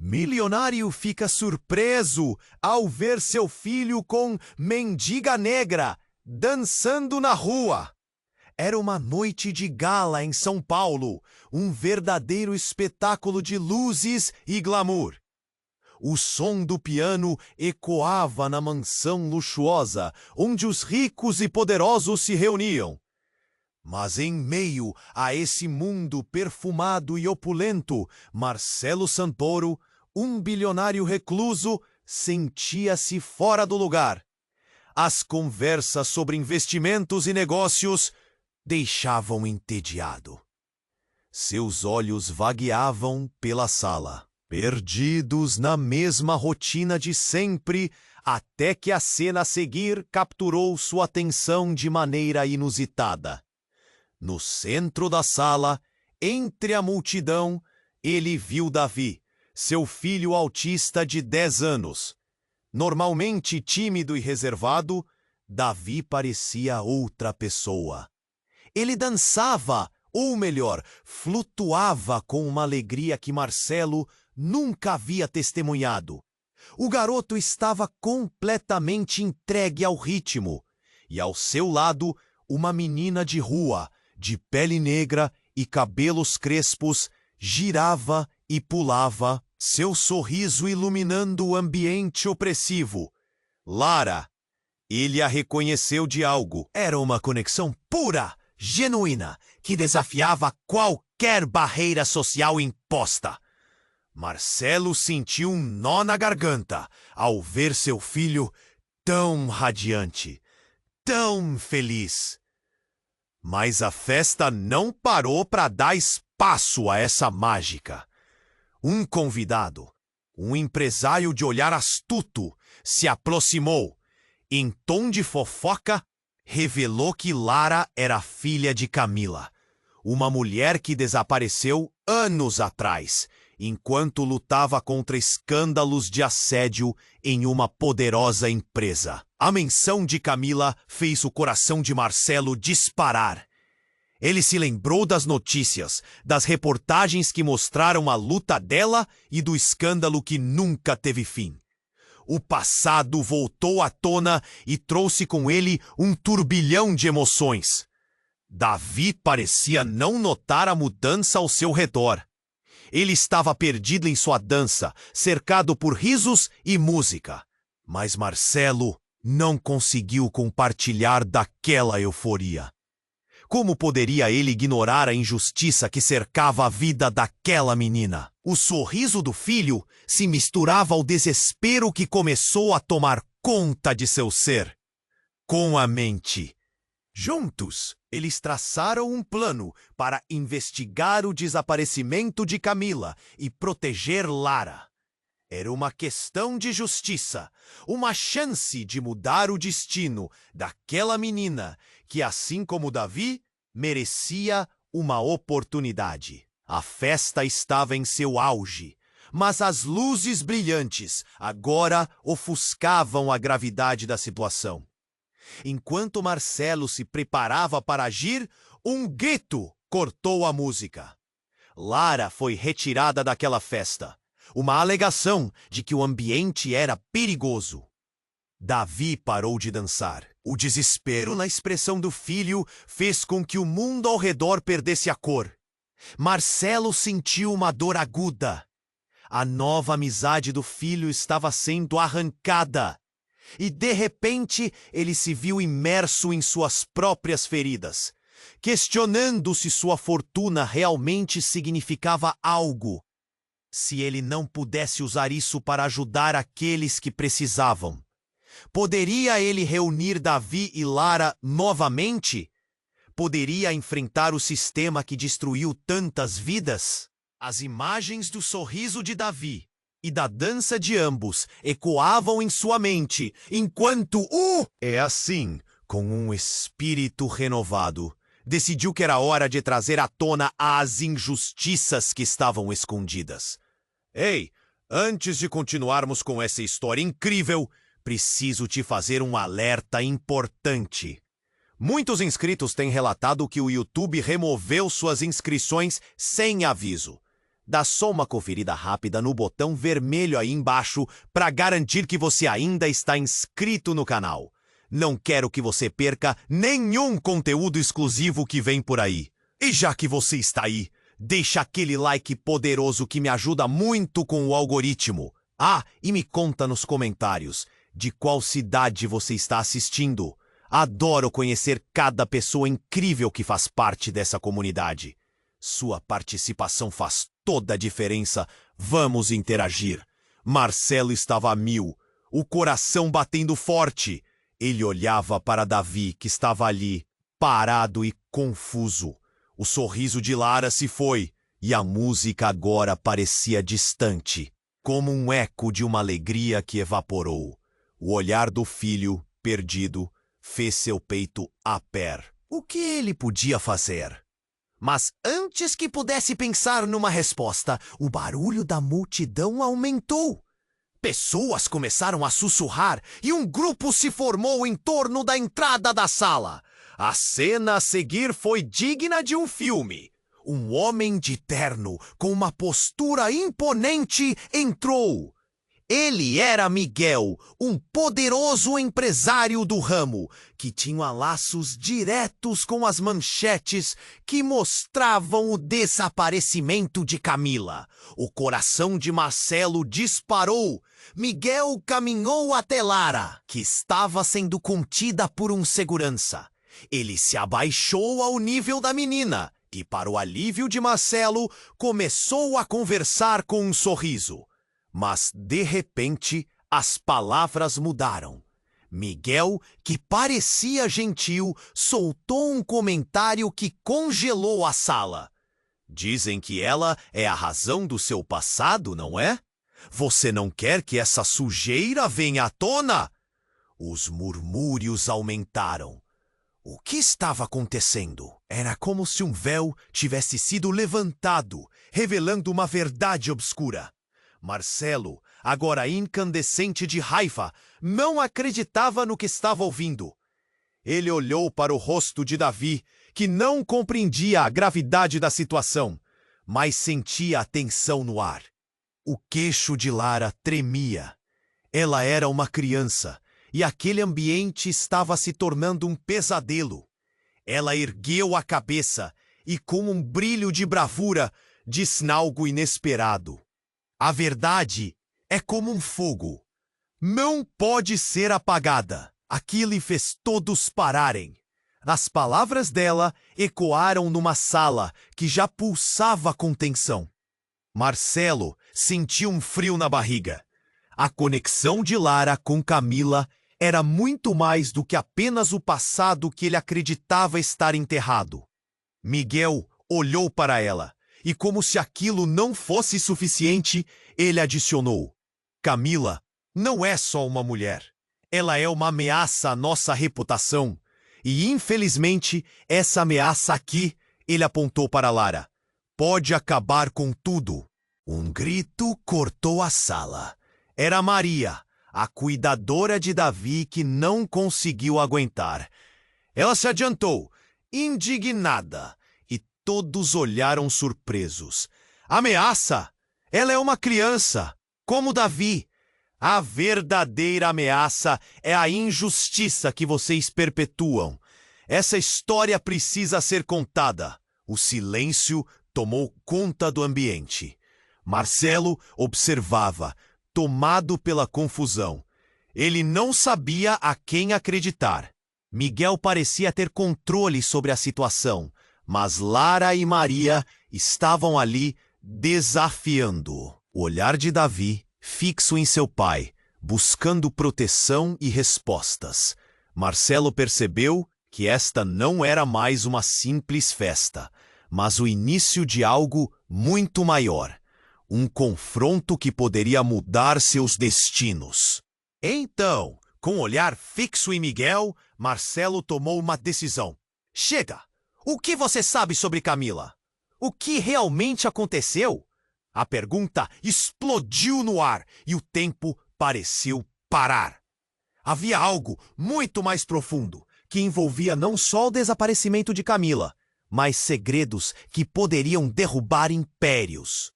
Milionário fica surpreso ao ver seu filho com mendiga negra dançando na rua. Era uma noite de gala em São Paulo, um verdadeiro espetáculo de luzes e glamour. O som do piano ecoava na mansão luxuosa, onde os ricos e poderosos se reuniam. Mas em meio a esse mundo perfumado e opulento, Marcelo Santoro, um bilionário recluso, sentia-se fora do lugar. As conversas sobre investimentos e negócios deixavam entediado. Seus olhos vagueavam pela sala, perdidos na mesma rotina de sempre, até que a cena a seguir capturou sua atenção de maneira inusitada. No centro da sala, entre a multidão, ele viu Davi, seu filho autista de 10 anos. Normalmente tímido e reservado, Davi parecia outra pessoa. Ele dançava, ou melhor, flutuava com uma alegria que Marcelo nunca havia testemunhado. O garoto estava completamente entregue ao ritmo, e ao seu lado, uma menina de rua, de pele negra e cabelos crespos, girava e pulava, seu sorriso iluminando o ambiente opressivo. Lara. Ele a reconheceu de algo. Era uma conexão pura, genuína, que desafiava qualquer barreira social imposta. Marcelo sentiu um nó na garganta ao ver seu filho tão radiante, tão feliz. Mas a festa não parou para dar espaço a essa mágica. Um convidado, um empresário de olhar astuto, se aproximou. Em tom de fofoca, revelou que Lara era filha de Camila, uma mulher que desapareceu anos atrás, enquanto lutava contra escândalos de assédio em uma poderosa empresa. A menção de Camila fez o coração de Marcelo disparar. Ele se lembrou das notícias, das reportagens que mostraram a luta dela e do escândalo que nunca teve fim. O passado voltou à tona e trouxe com ele um turbilhão de emoções. Davi parecia não notar a mudança ao seu redor. Ele estava perdido em sua dança, cercado por risos e música. Mas Marcelo não conseguiu compartilhar daquela euforia. Como poderia ele ignorar a injustiça que cercava a vida daquela menina? O sorriso do filho se misturava ao desespero que começou a tomar conta de seu ser. Com a mente. Juntos, eles traçaram um plano para investigar o desaparecimento de Camila e proteger Lara. Era uma questão de justiça, uma chance de mudar o destino daquela menina que, assim como Davi, merecia uma oportunidade. A festa estava em seu auge, mas as luzes brilhantes agora ofuscavam a gravidade da situação. Enquanto Marcelo se preparava para agir, um grito cortou a música. Lara foi retirada daquela festa. Uma alegação de que o ambiente era perigoso. Davi parou de dançar. O desespero na expressão do filho fez com que o mundo ao redor perdesse a cor. Marcelo sentiu uma dor aguda. A nova amizade do filho estava sendo arrancada. E, de repente, ele se viu imerso em suas próprias feridas, questionando se sua fortuna realmente significava algo. Se ele não pudesse usar isso para ajudar aqueles que precisavam, poderia ele reunir Davi e Lara novamente? Poderia enfrentar o sistema que destruiu tantas vidas? As imagens do sorriso de Davi e da dança de ambos ecoavam em sua mente, enquanto É assim, com um espírito renovado, decidiu que era hora de trazer à tona as injustiças que estavam escondidas. Ei, antes de continuarmos com essa história incrível, preciso te fazer um alerta importante. Muitos inscritos têm relatado que o YouTube removeu suas inscrições sem aviso. Dá só uma conferida rápida no botão vermelho aí embaixo para garantir que você ainda está inscrito no canal. Não quero que você perca nenhum conteúdo exclusivo que vem por aí. E já que você está aí, deixa aquele like poderoso que me ajuda muito com o algoritmo. Ah, e me conta nos comentários de qual cidade você está assistindo. Adoro conhecer cada pessoa incrível que faz parte dessa comunidade. Sua participação faz toda a diferença. Vamos interagir. Marcelo estava a mil, o coração batendo forte. Ele olhava para Davi, que estava ali, parado e confuso. O sorriso de Lara se foi, e a música agora parecia distante, como um eco de uma alegria que evaporou. O olhar do filho, perdido, fez seu peito a pé. O que ele podia fazer? Mas antes que pudesse pensar numa resposta, o barulho da multidão aumentou. Pessoas começaram a sussurrar e um grupo se formou em torno da entrada da sala. A cena a seguir foi digna de um filme. Um homem de terno, com uma postura imponente, entrou. Ele era Miguel, um poderoso empresário do ramo, que tinha laços diretos com as manchetes que mostravam o desaparecimento de Camila. O coração de Marcelo disparou. Miguel caminhou até Lara, que estava sendo contida por um segurança. Ele se abaixou ao nível da menina e, para o alívio de Marcelo, começou a conversar com um sorriso. Mas, de repente, as palavras mudaram. Miguel, que parecia gentil, soltou um comentário que congelou a sala. Dizem que ela é a razão do seu passado, não é? Você não quer que essa sujeira venha à tona? Os murmúrios aumentaram. O que estava acontecendo? Era como se um véu tivesse sido levantado, revelando uma verdade obscura. Marcelo, agora incandescente de raiva, não acreditava no que estava ouvindo. Ele olhou para o rosto de Davi, que não compreendia a gravidade da situação, mas sentia a tensão no ar. O queixo de Lara tremia. Ela era uma criança, e aquele ambiente estava se tornando um pesadelo. Ela ergueu a cabeça e, com um brilho de bravura, disse algo inesperado. A verdade é como um fogo. Não pode ser apagada. Aquilo fez todos pararem. As palavras dela ecoaram numa sala que já pulsava com tensão. Marcelo sentiu um frio na barriga. A conexão de Lara com Camila era muito mais do que apenas o passado que ele acreditava estar enterrado. Miguel olhou para ela. E como se aquilo não fosse suficiente, ele adicionou: Camila não é só uma mulher. Ela é uma ameaça à nossa reputação. E, infelizmente, essa ameaça aqui, ele apontou para Lara, pode acabar com tudo. Um grito cortou a sala. Era Maria, a cuidadora de Davi, que não conseguiu aguentar. Ela se adiantou, indignada. Todos olharam surpresos. Ameaça? Ela é uma criança, como Davi. A verdadeira ameaça é a injustiça que vocês perpetuam. Essa história precisa ser contada. O silêncio tomou conta do ambiente. Marcelo observava, tomado pela confusão. Ele não sabia a quem acreditar. Miguel parecia ter controle sobre a situação. Mas Lara e Maria estavam ali desafiando. O olhar de Davi, fixo em seu pai, buscando proteção e respostas. Marcelo percebeu que esta não era mais uma simples festa, mas o início de algo muito maior. Um confronto que poderia mudar seus destinos. Então, com o olhar fixo em Miguel, Marcelo tomou uma decisão. Chega! O que você sabe sobre Camila? O que realmente aconteceu? A pergunta explodiu no ar e o tempo pareceu parar. Havia algo muito mais profundo, que envolvia não só o desaparecimento de Camila, mas segredos que poderiam derrubar impérios.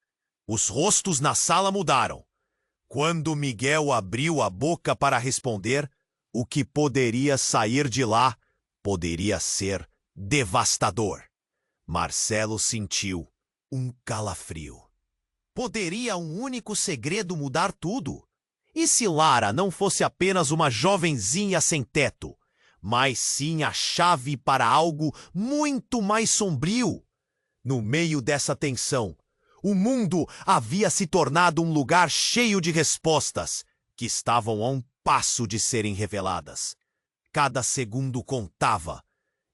Os rostos na sala mudaram. Quando Miguel abriu a boca para responder, o que poderia sair de lá poderia ser devastador. Marcelo sentiu um calafrio. Poderia um único segredo mudar tudo? E se Lara não fosse apenas uma jovenzinha sem teto, mas sim a chave para algo muito mais sombrio? No meio dessa tensão, o mundo havia se tornado um lugar cheio de respostas que estavam a um passo de serem reveladas. Cada segundo contava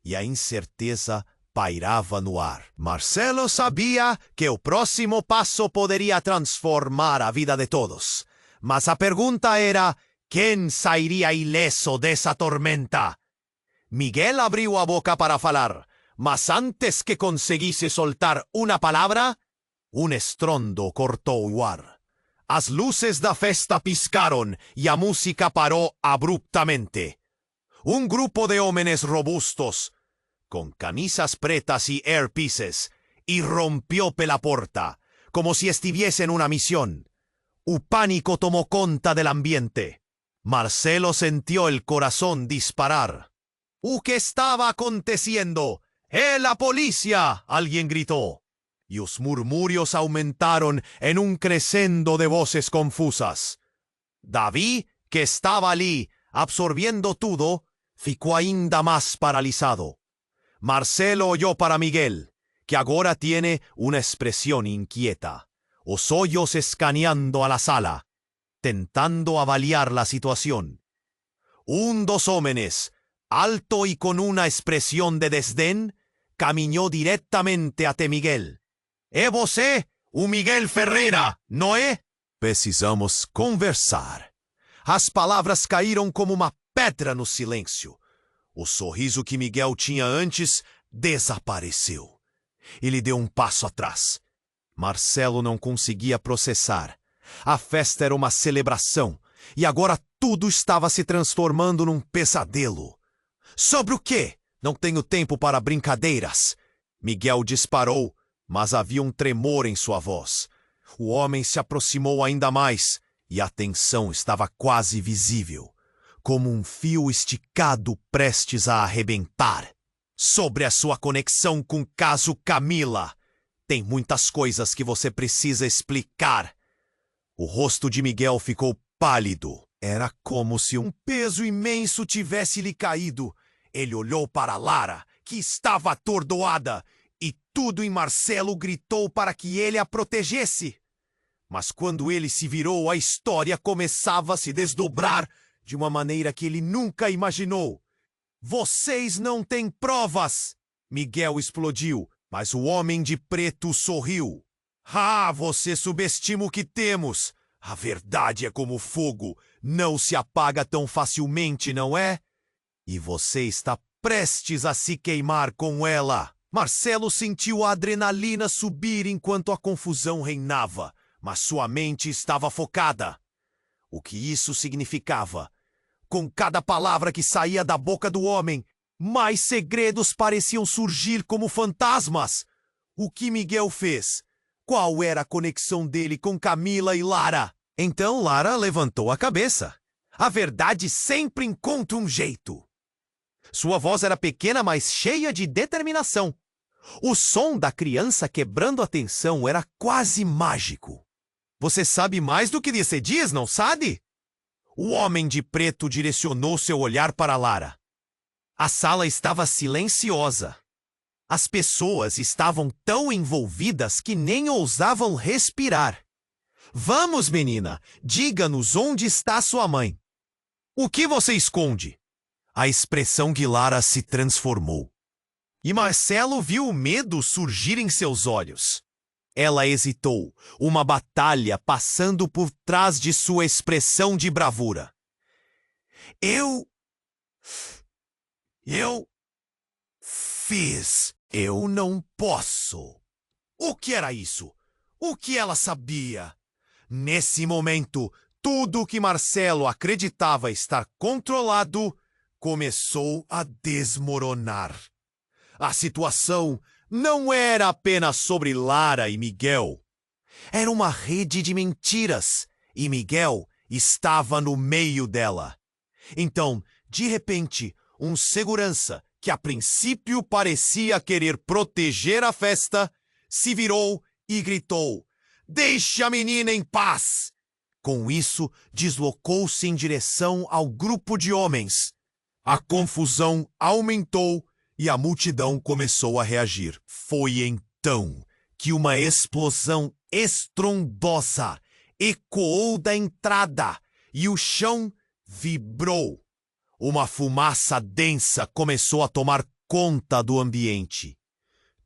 e a incerteza pairava no ar. Marcelo sabia que o próximo passo poderia transformar a vida de todos. Mas a pergunta era, quem sairia ileso dessa tormenta? Miguel abriu a boca para falar, mas antes que conseguisse soltar uma palavra, um estrondo cortou o ar. As luzes da festa piscaram e a música parou abruptamente. Um grupo de homens robustos, con camisas pretas y earpieces, irrompió pela porta, como si estuviese en una misión. Un pánico tomó conta del ambiente. Marcelo sintió el corazón disparar. ¿Qué estaba aconteciendo? La policía! Alguien gritó. Y los murmurios aumentaron en un crescendo de voces confusas. David, que estaba allí, absorbiendo todo, ficou ainda más paralizado. Marcelo oyó para Miguel, que ahora tiene una expresión inquieta, os ojos escaneando a la sala, tentando avaliar la situación. Dos hombres, alto y con una expresión de desdén, caminó directamente ante Miguel. Você, o Miguel Ferreira, não é? Precisamos conversar. As palavras caíram como uma pedra no silêncio. O sorriso que Miguel tinha antes desapareceu. Ele deu um passo atrás. Marcelo não conseguia processar. A festa era uma celebração, e agora tudo estava se transformando num pesadelo. Sobre o quê? Não tenho tempo para brincadeiras. Miguel disparou, mas havia um tremor em sua voz. O homem se aproximou ainda mais, e a tensão estava quase visível, como um fio esticado prestes a arrebentar. Sobre a sua conexão com o caso Camila, tem muitas coisas que você precisa explicar. O rosto de Miguel ficou pálido. Era como se um peso imenso tivesse lhe caído. Ele olhou para Lara, que estava atordoada, e tudo em Marcelo gritou para que ele a protegesse. Mas quando ele se virou, a história começava a se desdobrar de uma maneira que ele nunca imaginou. Vocês não têm provas! Miguel explodiu, mas o homem de preto sorriu. Você subestima o que temos. A verdade é como fogo, não se apaga tão facilmente, não é? E você está prestes a se queimar com ela. Marcelo sentiu a adrenalina subir enquanto a confusão reinava, mas sua mente estava focada. O que isso significava? Com cada palavra que saía da boca do homem, mais segredos pareciam surgir como fantasmas. O que Miguel fez? Qual era a conexão dele com Camila e Lara? Então Lara levantou a cabeça. A verdade sempre encontra um jeito. Sua voz era pequena, mas cheia de determinação. O som da criança quebrando a tensão era quase mágico. Você sabe mais do que você diz, não sabe? O homem de preto direcionou seu olhar para Lara. A sala estava silenciosa. As pessoas estavam tão envolvidas que nem ousavam respirar. Vamos, menina, diga-nos onde está sua mãe. O que você esconde? A expressão de Lara se transformou. E Marcelo viu o medo surgir em seus olhos. Ela hesitou, uma batalha passando por trás de sua expressão de bravura. Eu fiz. Eu não posso. O que era isso? O que ela sabia? Nesse momento, tudo o que Marcelo acreditava estar controlado começou a desmoronar. A situação não era apenas sobre Lara e Miguel. Era uma rede de mentiras e Miguel estava no meio dela. Então, de repente, um segurança que a princípio parecia querer proteger a festa, se virou e gritou: "Deixe a menina em paz!" Com isso, deslocou-se em direção ao grupo de homens. A confusão aumentou e a multidão começou a reagir. Foi então que uma explosão estrondosa ecoou da entrada e o chão vibrou. Uma fumaça densa começou a tomar conta do ambiente.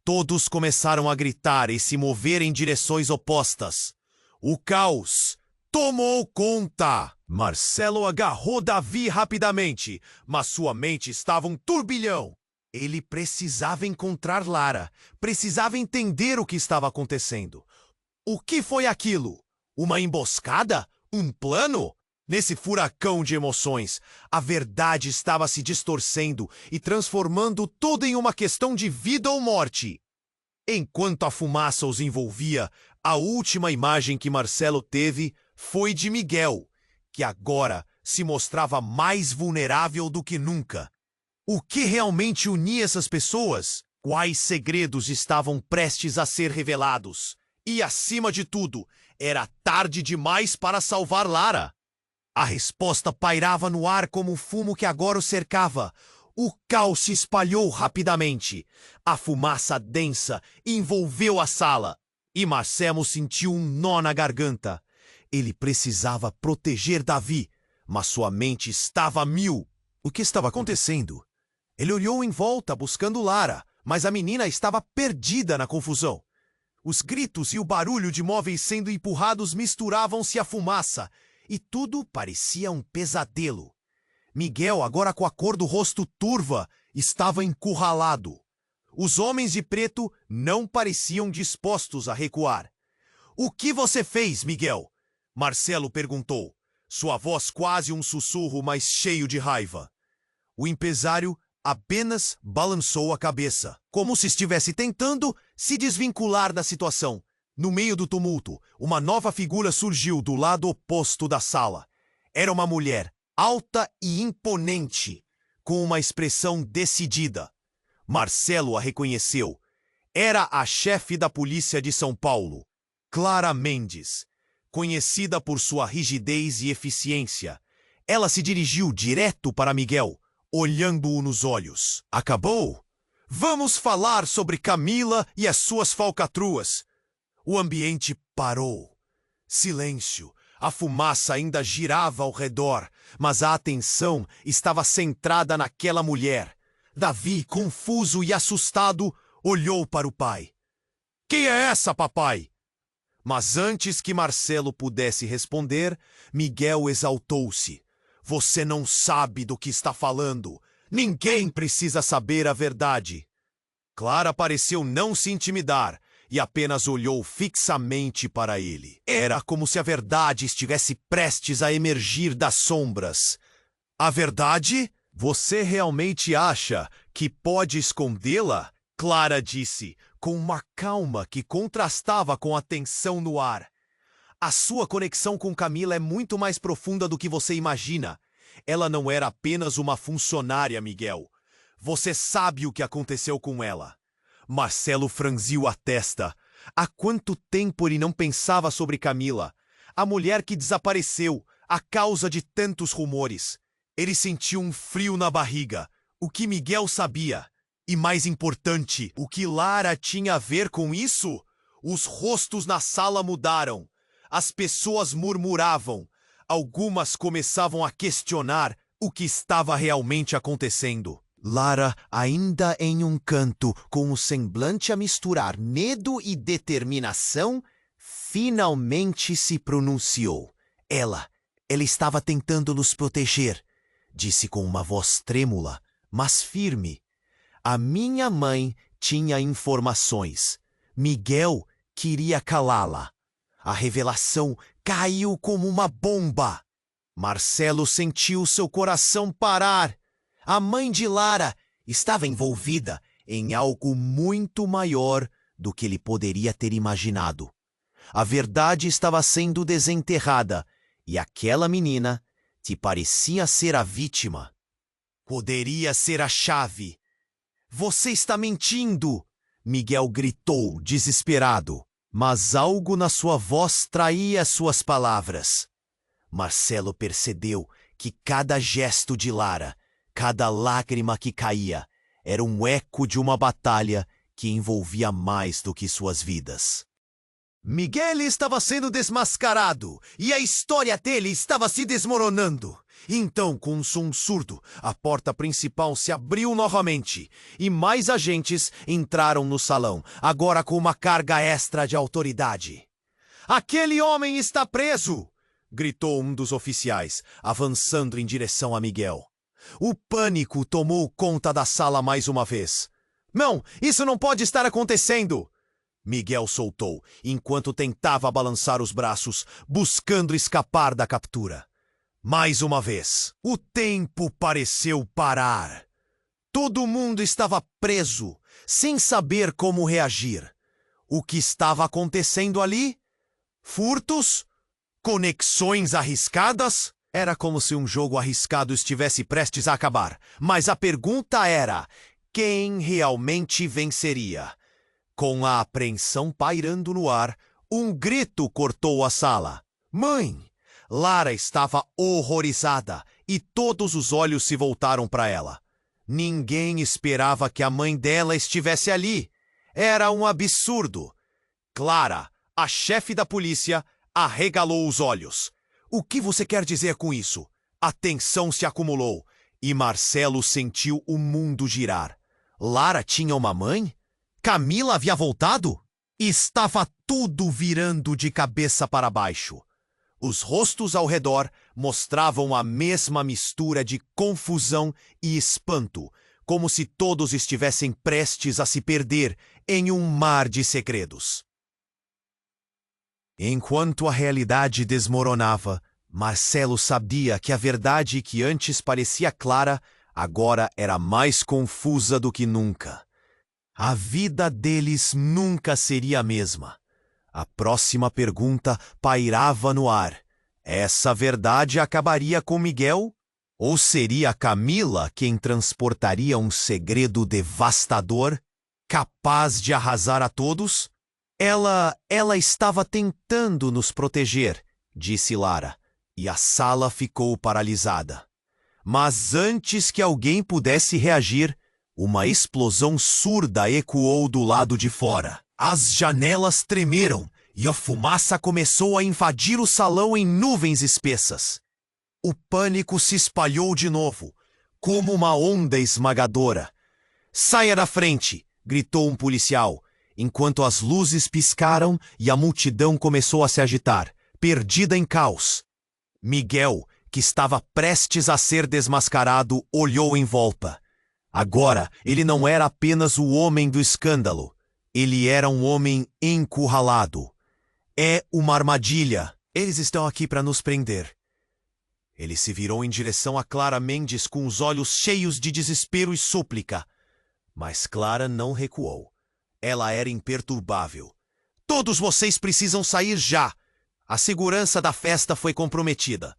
Todos começaram a gritar e se mover em direções opostas. O caos tomou conta. Marcelo agarrou Davi rapidamente, mas sua mente estava um turbilhão. Ele precisava encontrar Lara, precisava entender o que estava acontecendo. O que foi aquilo? Uma emboscada? Um plano? Nesse furacão de emoções, a verdade estava se distorcendo e transformando tudo em uma questão de vida ou morte. Enquanto a fumaça os envolvia, a última imagem que Marcelo teve foi de Miguel, que agora se mostrava mais vulnerável do que nunca. O que realmente unia essas pessoas? Quais segredos estavam prestes a ser revelados? E, acima de tudo, era tarde demais para salvar Lara. A resposta pairava no ar como o fumo que agora o cercava. O caos se espalhou rapidamente. A fumaça densa envolveu a sala. E Marcelo sentiu um nó na garganta. Ele precisava proteger Davi, mas sua mente estava a mil. O que estava acontecendo? Ele olhou em volta buscando Lara, mas a menina estava perdida na confusão. Os gritos e o barulho de móveis sendo empurrados misturavam-se à fumaça, e tudo parecia um pesadelo. Miguel, agora com a cor do rosto turva, estava encurralado. Os homens de preto não pareciam dispostos a recuar. "O que você fez, Miguel?" Marcelo perguntou, sua voz quase um sussurro, mas cheio de raiva. O empresário apenas balançou a cabeça, como se estivesse tentando se desvincular da situação. No meio do tumulto, uma nova figura surgiu do lado oposto da sala. Era uma mulher, alta e imponente, com uma expressão decidida. Marcelo a reconheceu. Era a chefe da polícia de São Paulo, Clara Mendes. Conhecida por sua rigidez e eficiência, ela se dirigiu direto para Miguel, olhando-o nos olhos. "Acabou? Vamos falar sobre Camila e as suas falcatruas." O ambiente parou. Silêncio. A fumaça ainda girava ao redor, mas a atenção estava centrada naquela mulher. Davi, confuso e assustado, olhou para o pai. "Quem é essa, papai?" Mas antes que Marcelo pudesse responder, Miguel exaltou-se. "Você não sabe do que está falando. Ninguém precisa saber a verdade." Clara pareceu não se intimidar e apenas olhou fixamente para ele. Era como se a verdade estivesse prestes a emergir das sombras. "A verdade? Você realmente acha que pode escondê-la?" Clara disse, com uma calma que contrastava com a tensão no ar. "A sua conexão com Camila é muito mais profunda do que você imagina. Ela não era apenas uma funcionária, Miguel. Você sabe o que aconteceu com ela." Marcelo franziu a testa. Há quanto tempo ele não pensava sobre Camila, a mulher que desapareceu, a causa de tantos rumores. Ele sentiu um frio na barriga. O que Miguel sabia? E mais importante, o que Lara tinha a ver com isso? Os rostos na sala mudaram. As pessoas murmuravam. Algumas começavam a questionar o que estava realmente acontecendo. Lara, ainda em um canto, com o semblante a misturar medo e determinação, finalmente se pronunciou. Ela estava tentando nos proteger, disse com uma voz trêmula, mas firme. "A minha mãe tinha informações. Miguel queria calá-la." A revelação caiu como uma bomba. Marcelo sentiu seu coração parar. A mãe de Lara estava envolvida em algo muito maior do que ele poderia ter imaginado. A verdade estava sendo desenterrada, e aquela menina te parecia ser a vítima. Poderia ser a chave. Você está mentindo! Miguel gritou, desesperado, mas algo na sua voz traía suas palavras. Marcelo percebeu que cada gesto de Lara, cada lágrima que caía, era um eco de uma batalha que envolvia mais do que suas vidas. Miguel estava sendo desmascarado e a história dele estava se desmoronando. Então, com um som surdo, a porta principal se abriu novamente e mais agentes entraram no salão, agora com uma carga extra de autoridade. "Aquele homem está preso!" gritou um dos oficiais, avançando em direção a Miguel. O pânico tomou conta da sala mais uma vez. "Não, isso não pode estar acontecendo!" Miguel soltou, enquanto tentava balançar os braços, buscando escapar da captura. Mais uma vez, o tempo pareceu parar. Todo mundo estava preso, sem saber como reagir. O que estava acontecendo ali? Furtos? Conexões arriscadas? Era como se um jogo arriscado estivesse prestes a acabar. Mas a pergunta era: quem realmente venceria? Com a apreensão pairando no ar, um grito cortou a sala. "Mãe!" Lara estava horrorizada e todos os olhos se voltaram para ela. Ninguém esperava que a mãe dela estivesse ali. Era um absurdo. Clara, a chefe da polícia, arregalou os olhos. "O que você quer dizer com isso?" A tensão se acumulou e Marcelo sentiu o mundo girar. Lara tinha uma mãe? Camila havia voltado? Estava tudo virando de cabeça para baixo. Os rostos ao redor mostravam a mesma mistura de confusão e espanto, como se todos estivessem prestes a se perder em um mar de segredos. Enquanto a realidade desmoronava, Marcelo sabia que a verdade que antes parecia clara, agora era mais confusa do que nunca. A vida deles nunca seria a mesma. A próxima pergunta pairava no ar. Essa verdade acabaria com Miguel? Ou seria Camila quem transportaria um segredo devastador, capaz de arrasar a todos? Ela estava tentando nos proteger, disse Lara, e a sala ficou paralisada. Mas antes que alguém pudesse reagir, uma explosão surda ecoou do lado de fora. As janelas tremeram e a fumaça começou a invadir o salão em nuvens espessas. O pânico se espalhou de novo, como uma onda esmagadora. "Saia da frente!" gritou um policial, enquanto as luzes piscaram e a multidão começou a se agitar, perdida em caos. Miguel, que estava prestes a ser desmascarado, olhou em volta. Agora, ele não era apenas o homem do escândalo. Ele era um homem encurralado. "É uma armadilha. Eles estão aqui para nos prender." Ele se virou em direção a Clara Mendes com os olhos cheios de desespero e súplica. Mas Clara não recuou. Ela era imperturbável. "Todos vocês precisam sair já. A segurança da festa foi comprometida."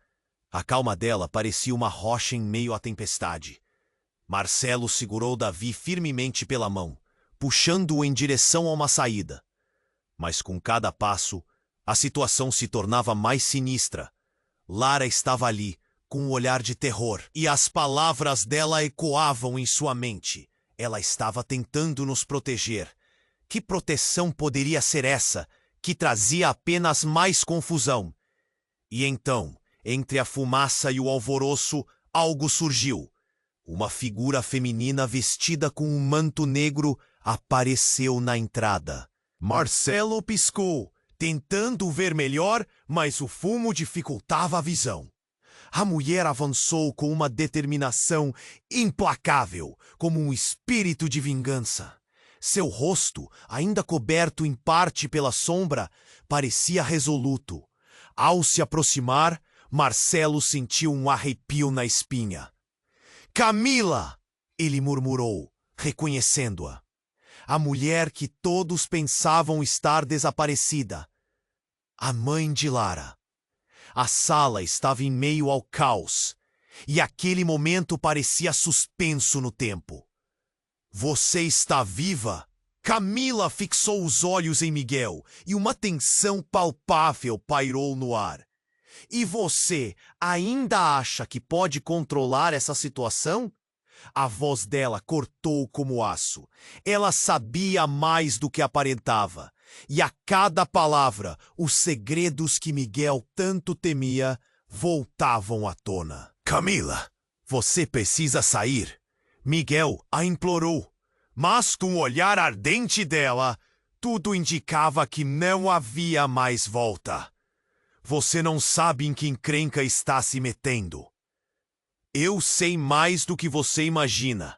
A calma dela parecia uma rocha em meio à tempestade. Marcelo segurou Davi firmemente pela mão, puxando-o em direção a uma saída. Mas com cada passo, a situação se tornava mais sinistra. Lara estava ali, com um olhar de terror, e as palavras dela ecoavam em sua mente. Ela estava tentando nos proteger. Que proteção poderia ser essa, que trazia apenas mais confusão? E então, entre a fumaça e o alvoroço, algo surgiu. Uma figura feminina vestida com um manto negro apareceu na entrada. Marcelo piscou, tentando ver melhor, mas o fumo dificultava a visão. A mulher avançou com uma determinação implacável, como um espírito de vingança. Seu rosto, ainda coberto em parte pela sombra, parecia resoluto. Ao se aproximar, Marcelo sentiu um arrepio na espinha. "Camila!" ele murmurou, reconhecendo-a. A mulher que todos pensavam estar desaparecida. a mãe de Lara. A sala estava em meio ao caos, e aquele momento parecia suspenso no tempo. Você está viva? Camila fixou os olhos em Miguel e uma tensão palpável pairou no ar. E você ainda acha que pode controlar essa situação? A voz dela cortou como aço. Ela sabia mais do que aparentava. E a cada palavra, os segredos que Miguel tanto temia voltavam à tona. Camila, você precisa sair. Miguel a implorou. Mas com o olhar ardente dela, tudo indicava que não havia mais volta. Você não sabe em que encrenca está se metendo. Eu sei mais do que você imagina.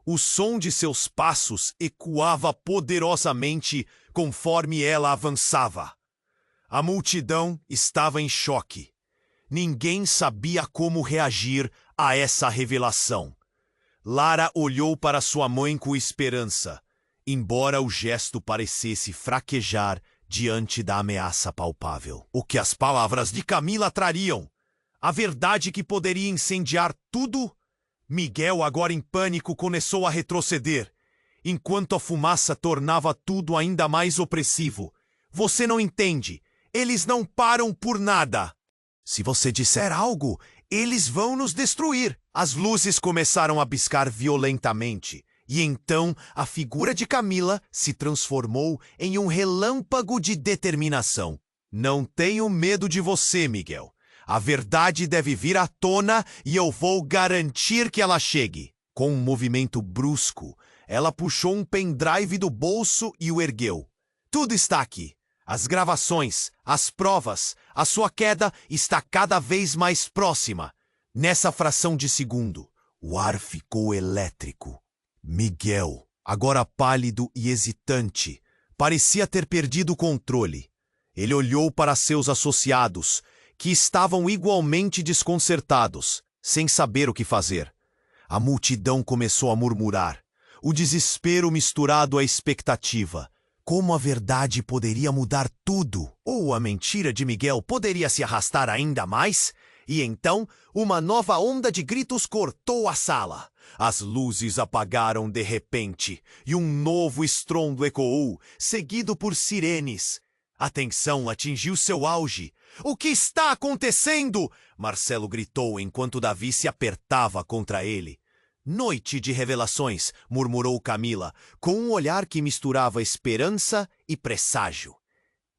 O som de seus passos ecoava poderosamente conforme ela avançava. A multidão estava em choque. Ninguém sabia como reagir a essa revelação. Lara olhou para sua mãe com esperança, embora o gesto parecesse fraquejar diante da ameaça palpável. O que as palavras de Camila trariam? A verdade que poderia incendiar tudo? Miguel, agora em pânico, começou a retroceder, enquanto a fumaça tornava tudo ainda mais opressivo. Você não entende. Eles não param por nada. Se você disser algo, eles vão nos destruir. As luzes começaram a piscar violentamente, e então a figura de Camila se transformou em um relâmpago de determinação. Não tenho medo de você, Miguel. A verdade deve vir à tona e eu vou garantir que ela chegue. Com um movimento brusco, ela puxou um pendrive do bolso e o ergueu. Tudo está aqui. As gravações, as provas, a sua queda está cada vez mais próxima. Nessa fração de segundo, o ar ficou elétrico. Miguel, agora pálido e hesitante, parecia ter perdido o controle. Ele olhou para seus associados, que estavam igualmente desconcertados, sem saber o que fazer. A multidão começou a murmurar, o desespero misturado à expectativa. Como a verdade poderia mudar tudo? Ou a mentira de Miguel poderia se arrastar ainda mais? E então, uma nova onda de gritos cortou a sala. As luzes apagaram de repente, e um novo estrondo ecoou, seguido por sirenes. A tensão atingiu seu auge. O que está acontecendo? Marcelo gritou enquanto Davi se apertava contra ele. Noite de revelações, murmurou Camila, com um olhar que misturava esperança e presságio.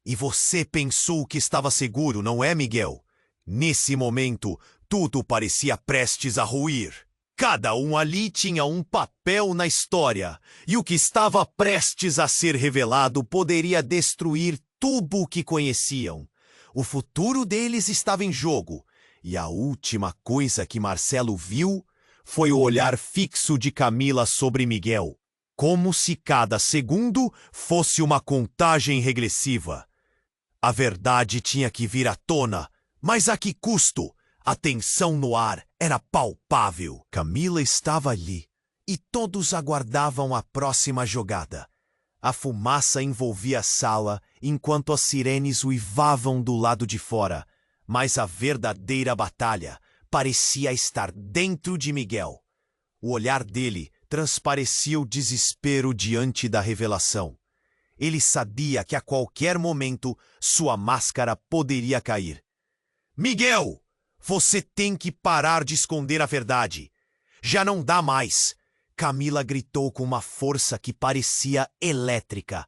E você pensou que estava seguro, não é, Miguel? Nesse momento, tudo parecia prestes a ruir. Cada um ali tinha um papel na história, e o que estava prestes a ser revelado poderia destruir tudo o que conheciam. O futuro deles estava em jogo, e a última coisa que Marcelo viu foi o olhar fixo de Camila sobre Miguel, como se cada segundo fosse uma contagem regressiva. A verdade tinha que vir à tona, mas a que custo? A tensão no ar era palpável. Camila estava ali, e todos aguardavam a próxima jogada. A fumaça envolvia a sala, enquanto as sirenes uivavam do lado de fora, mas a verdadeira batalha parecia estar dentro de Miguel. O olhar dele transparecia o desespero diante da revelação. Ele sabia que a qualquer momento sua máscara poderia cair. Miguel, você tem que parar de esconder a verdade. Já não dá mais. Camila gritou com uma força que parecia elétrica.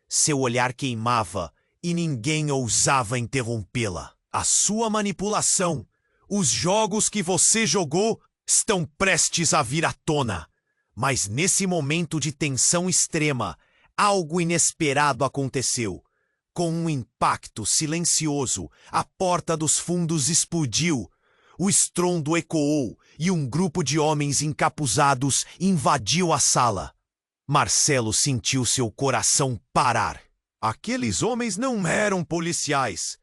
Seu olhar queimava e ninguém ousava interrompê-la. A sua manipulação, os jogos que você jogou, estão prestes a vir à tona. Mas nesse momento de tensão extrema, algo inesperado aconteceu. Com um impacto silencioso, a porta dos fundos explodiu. O estrondo ecoou e um grupo de homens encapuzados invadiu a sala. Marcelo sentiu seu coração parar. Aqueles homens não eram policiais.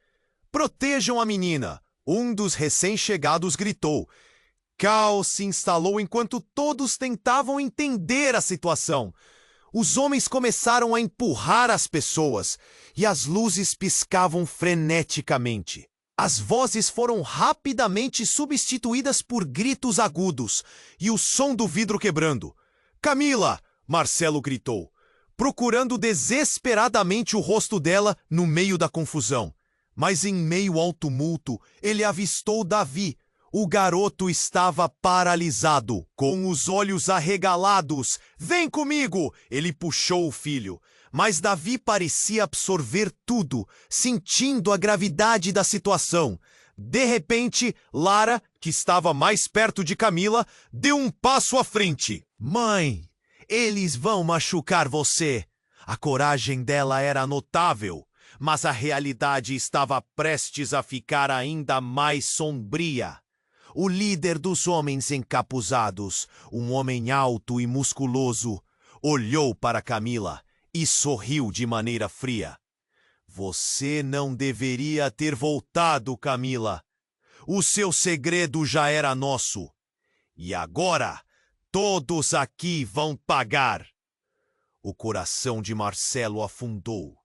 Protejam a menina, um dos recém-chegados gritou. Caos se instalou enquanto todos tentavam entender a situação. Os homens começaram a empurrar as pessoas e as luzes piscavam freneticamente. As vozes foram rapidamente substituídas por gritos agudos e o som do vidro quebrando. "Camila!" Marcelo gritou, procurando desesperadamente o rosto dela no meio da confusão. Mas em meio ao tumulto, ele avistou Davi. O garoto estava paralisado, com os olhos arregalados. "Vem comigo!" Ele puxou o filho. Mas Davi parecia absorver tudo, sentindo a gravidade da situação. De repente, Lara, que estava mais perto de Camila, deu um passo à frente. "Mãe, eles vão machucar você." A coragem dela era notável, mas a realidade estava prestes a ficar ainda mais sombria. O líder dos homens encapuzados, um homem alto e musculoso, olhou para Camila e sorriu de maneira fria. "Você não deveria ter voltado, Camila. O seu segredo já era nosso. E agora, todos aqui vão pagar." O coração de Marcelo afundou.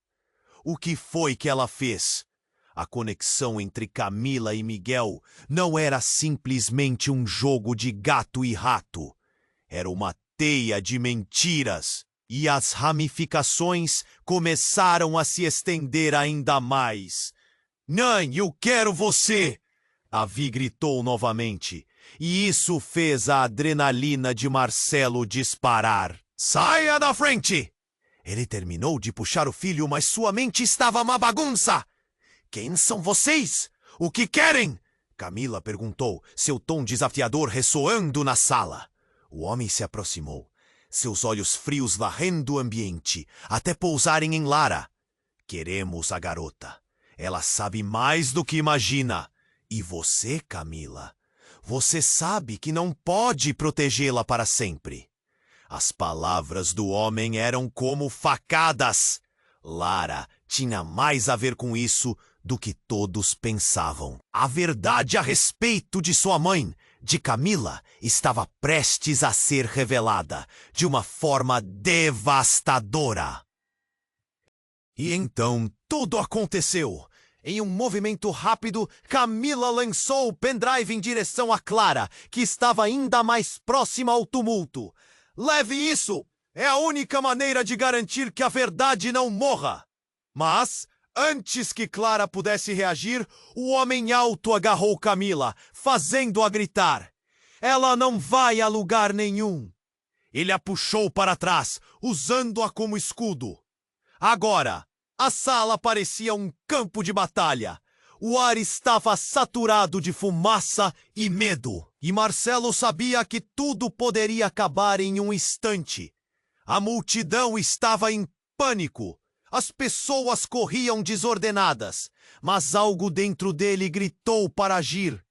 O que foi que ela fez? A conexão entre Camila e Miguel não era simplesmente um jogo de gato e rato. Era uma teia de mentiras. E as ramificações começaram a se estender ainda mais. "Não, eu quero você!" Davi gritou novamente. E isso fez a adrenalina de Marcelo disparar. "Saia da frente!" Ele terminou de puxar o filho, mas sua mente estava uma bagunça. "Quem são vocês? O que querem?" Camila perguntou, seu tom desafiador ressoando na sala. O homem se aproximou, seus olhos frios varrendo o ambiente, até pousarem em Lara. "Queremos a garota. Ela sabe mais do que imagina. E você, Camila? Você sabe que não pode protegê-la para sempre." As palavras do homem eram como facadas. Lara tinha mais a ver com isso do que todos pensavam. A verdade a respeito de sua mãe, de Camila, estava prestes a ser revelada de uma forma devastadora. E então tudo aconteceu. Em um movimento rápido, Camila lançou o pendrive em direção a Clara, que estava ainda mais próxima ao tumulto. "Leve isso! É a única maneira de garantir que a verdade não morra." Mas, antes que Clara pudesse reagir, o homem alto agarrou Camila, fazendo-a gritar. "Ela não vai a lugar nenhum." Ele a puxou para trás, usando-a como escudo. Agora, a sala parecia um campo de batalha. O ar estava saturado de fumaça e medo. E Marcelo sabia que tudo poderia acabar em um instante. A multidão estava em pânico. As pessoas corriam desordenadas, mas algo dentro dele gritou para agir.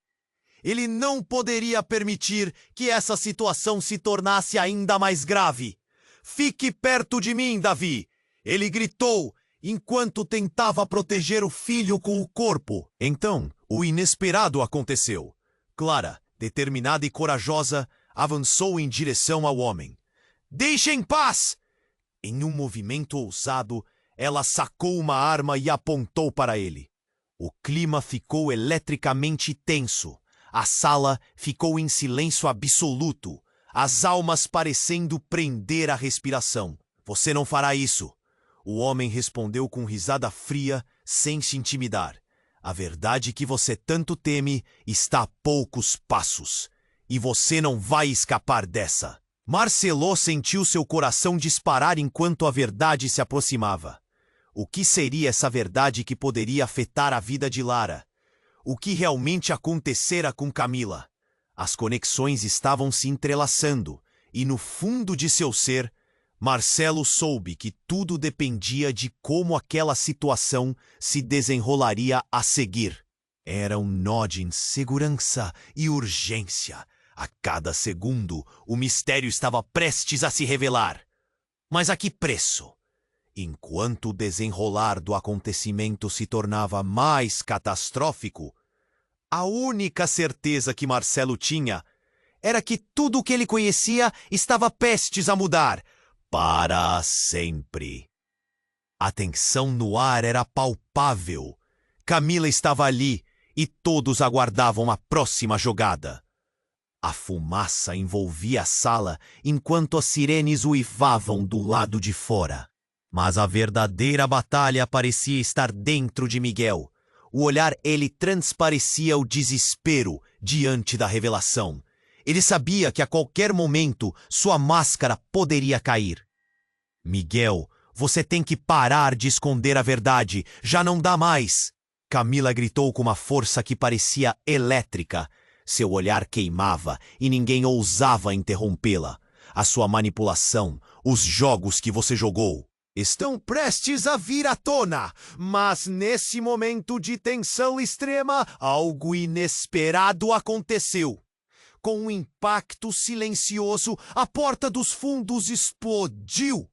Ele não poderia permitir que essa situação se tornasse ainda mais grave. "Fique perto de mim, Davi!" Ele gritou, enquanto tentava proteger o filho com o corpo. Então, o inesperado aconteceu. Clara, determinada e corajosa, avançou em direção ao homem. "Deixe em paz!" Em um movimento ousado, ela sacou uma arma e apontou para ele. O clima ficou eletricamente tenso. A sala ficou em silêncio absoluto, as almas parecendo prender a respiração. "Você não fará isso." O homem respondeu com risada fria, sem se intimidar. "A verdade que você tanto teme está a poucos passos, e você não vai escapar dessa." Marcelo sentiu seu coração disparar enquanto a verdade se aproximava. O que seria essa verdade que poderia afetar a vida de Lara? O que realmente acontecera com Camila? As conexões estavam se entrelaçando, e no fundo de seu ser, Marcelo soube que tudo dependia de como aquela situação se desenrolaria a seguir. Era um nó de insegurança e urgência. A cada segundo, o mistério estava prestes a se revelar. Mas a que preço? Enquanto o desenrolar do acontecimento se tornava mais catastrófico, a única certeza que Marcelo tinha era que tudo o que ele conhecia estava prestes a mudar, para sempre. A tensão no ar era palpável. Camila estava ali e todos aguardavam a próxima jogada. A fumaça envolvia a sala enquanto as sirenes uivavam do lado de fora. Mas a verdadeira batalha parecia estar dentro de Miguel. O olhar ele transparecia o desespero diante da revelação. Ele sabia que a qualquer momento sua máscara poderia cair. Miguel, você tem que parar de esconder a verdade. Já não dá mais. Camila gritou com uma força que parecia elétrica. Seu olhar queimava e ninguém ousava interrompê-la. A sua manipulação, os jogos que você jogou, estão prestes a vir à tona. Mas nesse momento de tensão extrema, algo inesperado aconteceu. Com um impacto silencioso, a porta dos fundos explodiu.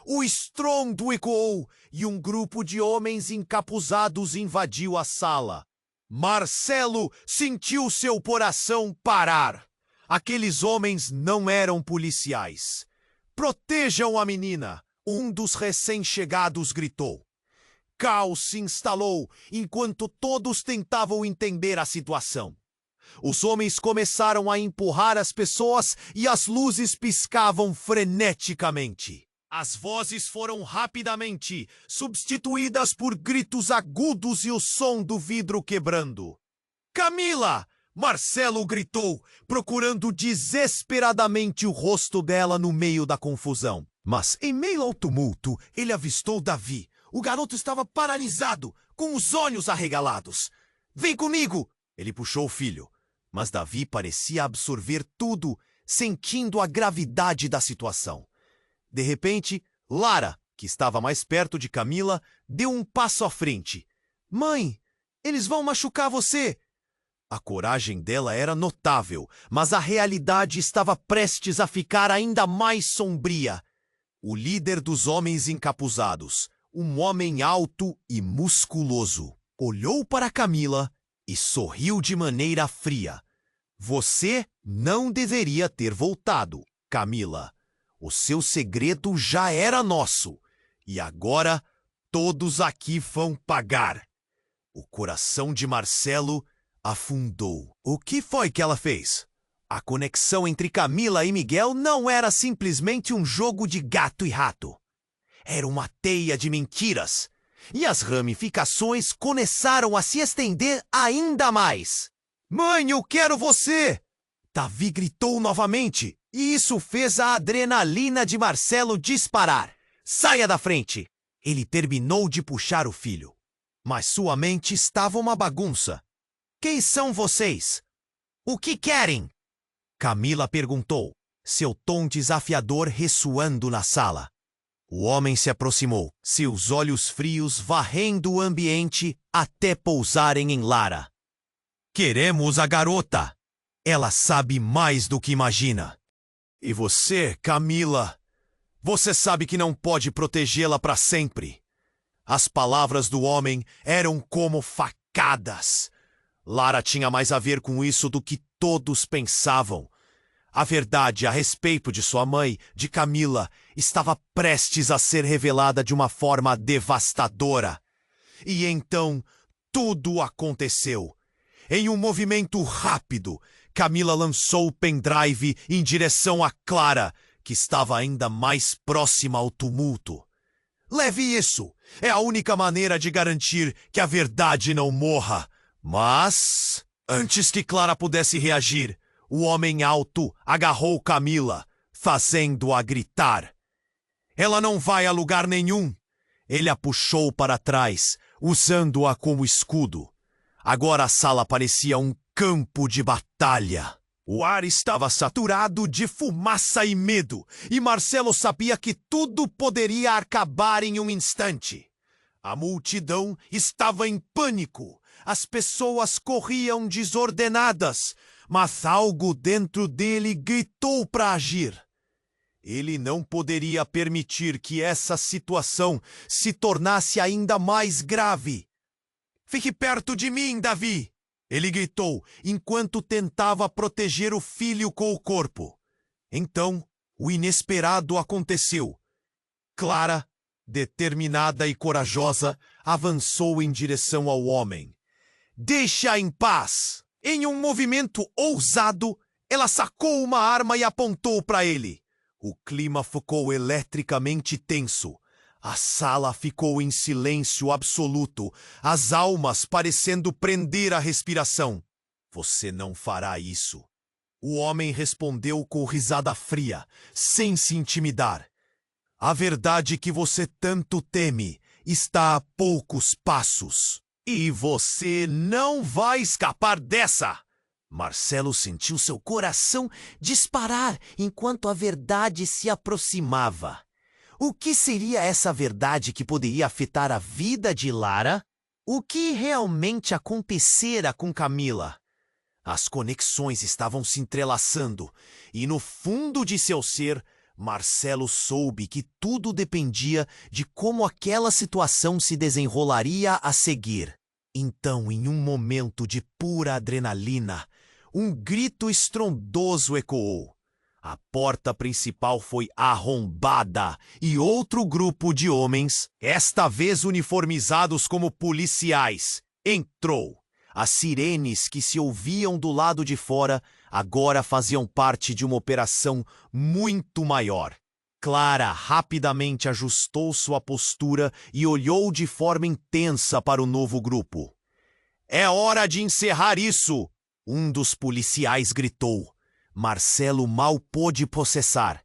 O estrondo ecoou e um grupo de homens encapuzados invadiu a sala. Marcelo sentiu seu coração parar. Aqueles homens não eram policiais. Protejam a menina, um dos recém-chegados gritou. Caos se instalou enquanto todos tentavam entender a situação. Os homens começaram a empurrar as pessoas e as luzes piscavam freneticamente. As vozes foram rapidamente substituídas por gritos agudos e o som do vidro quebrando. Camila! Marcelo gritou, procurando desesperadamente o rosto dela no meio da confusão. Mas, em meio ao tumulto, ele avistou Davi. O garoto estava paralisado, com os olhos arregalados. Vem comigo! Ele puxou o filho. Mas Davi parecia absorver tudo, sentindo a gravidade da situação. De repente, Lara, que estava mais perto de Camila, deu um passo à frente. Mãe, eles vão machucar você! A coragem dela era notável, mas a realidade estava prestes a ficar ainda mais sombria. O líder dos homens encapuzados, um homem alto e musculoso, olhou para Camila e sorriu de maneira fria. Você não deveria ter voltado, Camila. O seu segredo já era nosso, e agora todos aqui vão pagar. O coração de Marcelo afundou. O que foi que ela fez? A conexão entre Camila e Miguel não era simplesmente um jogo de gato e rato. Era uma teia de mentiras, e as ramificações começaram a se estender ainda mais. Mãe, eu quero você! Davi gritou novamente. E isso fez a adrenalina de Marcelo disparar. Saia da frente! Ele terminou de puxar o filho. Mas sua mente estava uma bagunça. Quem são vocês? O que querem? Camila perguntou, seu tom desafiador ressoando na sala. O homem se aproximou, seus olhos frios varrendo o ambiente até pousarem em Lara. Queremos a garota! Ela sabe mais do que imagina. E você, Camila, você sabe que não pode protegê-la para sempre. As palavras do homem eram como facadas. Lara tinha mais a ver com isso do que todos pensavam. A verdade a respeito de sua mãe, de Camila, estava prestes a ser revelada de uma forma devastadora. E então, tudo aconteceu. Em um movimento rápido, Camila lançou o pendrive em direção a Clara, que estava ainda mais próxima ao tumulto. Leve isso! É a única maneira de garantir que a verdade não morra. Mas, antes que Clara pudesse reagir, o homem alto agarrou Camila, fazendo-a gritar. Ela não vai a lugar nenhum. Ele a puxou para trás, usando-a como escudo. Agora a sala parecia um campo de batalha. O ar estava saturado de fumaça e medo, e Marcelo sabia que tudo poderia acabar em um instante. A multidão estava em pânico. As pessoas corriam desordenadas, mas algo dentro dele gritou para agir. Ele não poderia permitir que essa situação se tornasse ainda mais grave. Fique perto de mim, Davi! Ele gritou enquanto tentava proteger o filho com o corpo. Então, o inesperado aconteceu. Clara, determinada e corajosa, avançou em direção ao homem. Deixa em paz! Em um movimento ousado, ela sacou uma arma e apontou para ele. O clima ficou eletricamente tenso. A sala ficou em silêncio absoluto, as almas parecendo prender a respiração. Você não fará isso. O homem respondeu com risada fria, sem se intimidar. A verdade que você tanto teme está a poucos passos. E você não vai escapar dessa! Marcelo sentiu seu coração disparar enquanto a verdade se aproximava. O que seria essa verdade que poderia afetar a vida de Lara? O que realmente acontecera com Camila? As conexões estavam se entrelaçando, e no fundo de seu ser, Marcelo soube que tudo dependia de como aquela situação se desenrolaria a seguir. Então, em um momento de pura adrenalina, um grito estrondoso ecoou. A porta principal foi arrombada e outro grupo de homens, esta vez uniformizados como policiais, entrou. As sirenes que se ouviam do lado de fora agora faziam parte de uma operação muito maior. Clara rapidamente ajustou sua postura e olhou de forma intensa para o novo grupo. "É hora de encerrar isso!" Um dos policiais gritou. Marcelo mal pôde processar.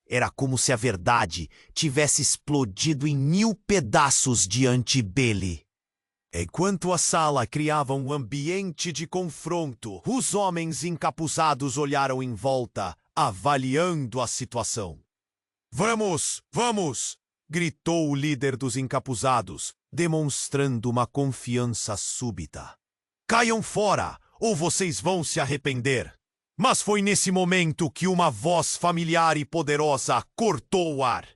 Era como se a verdade tivesse explodido em 1000 pedaços diante dele. Enquanto a sala criava um ambiente de confronto, os homens encapuzados olharam em volta, avaliando a situação. "Vamos, vamos!" gritou o líder dos encapuzados, demonstrando uma confiança súbita. "Caiam fora, ou vocês vão se arrepender." Mas foi nesse momento que uma voz familiar e poderosa cortou o ar.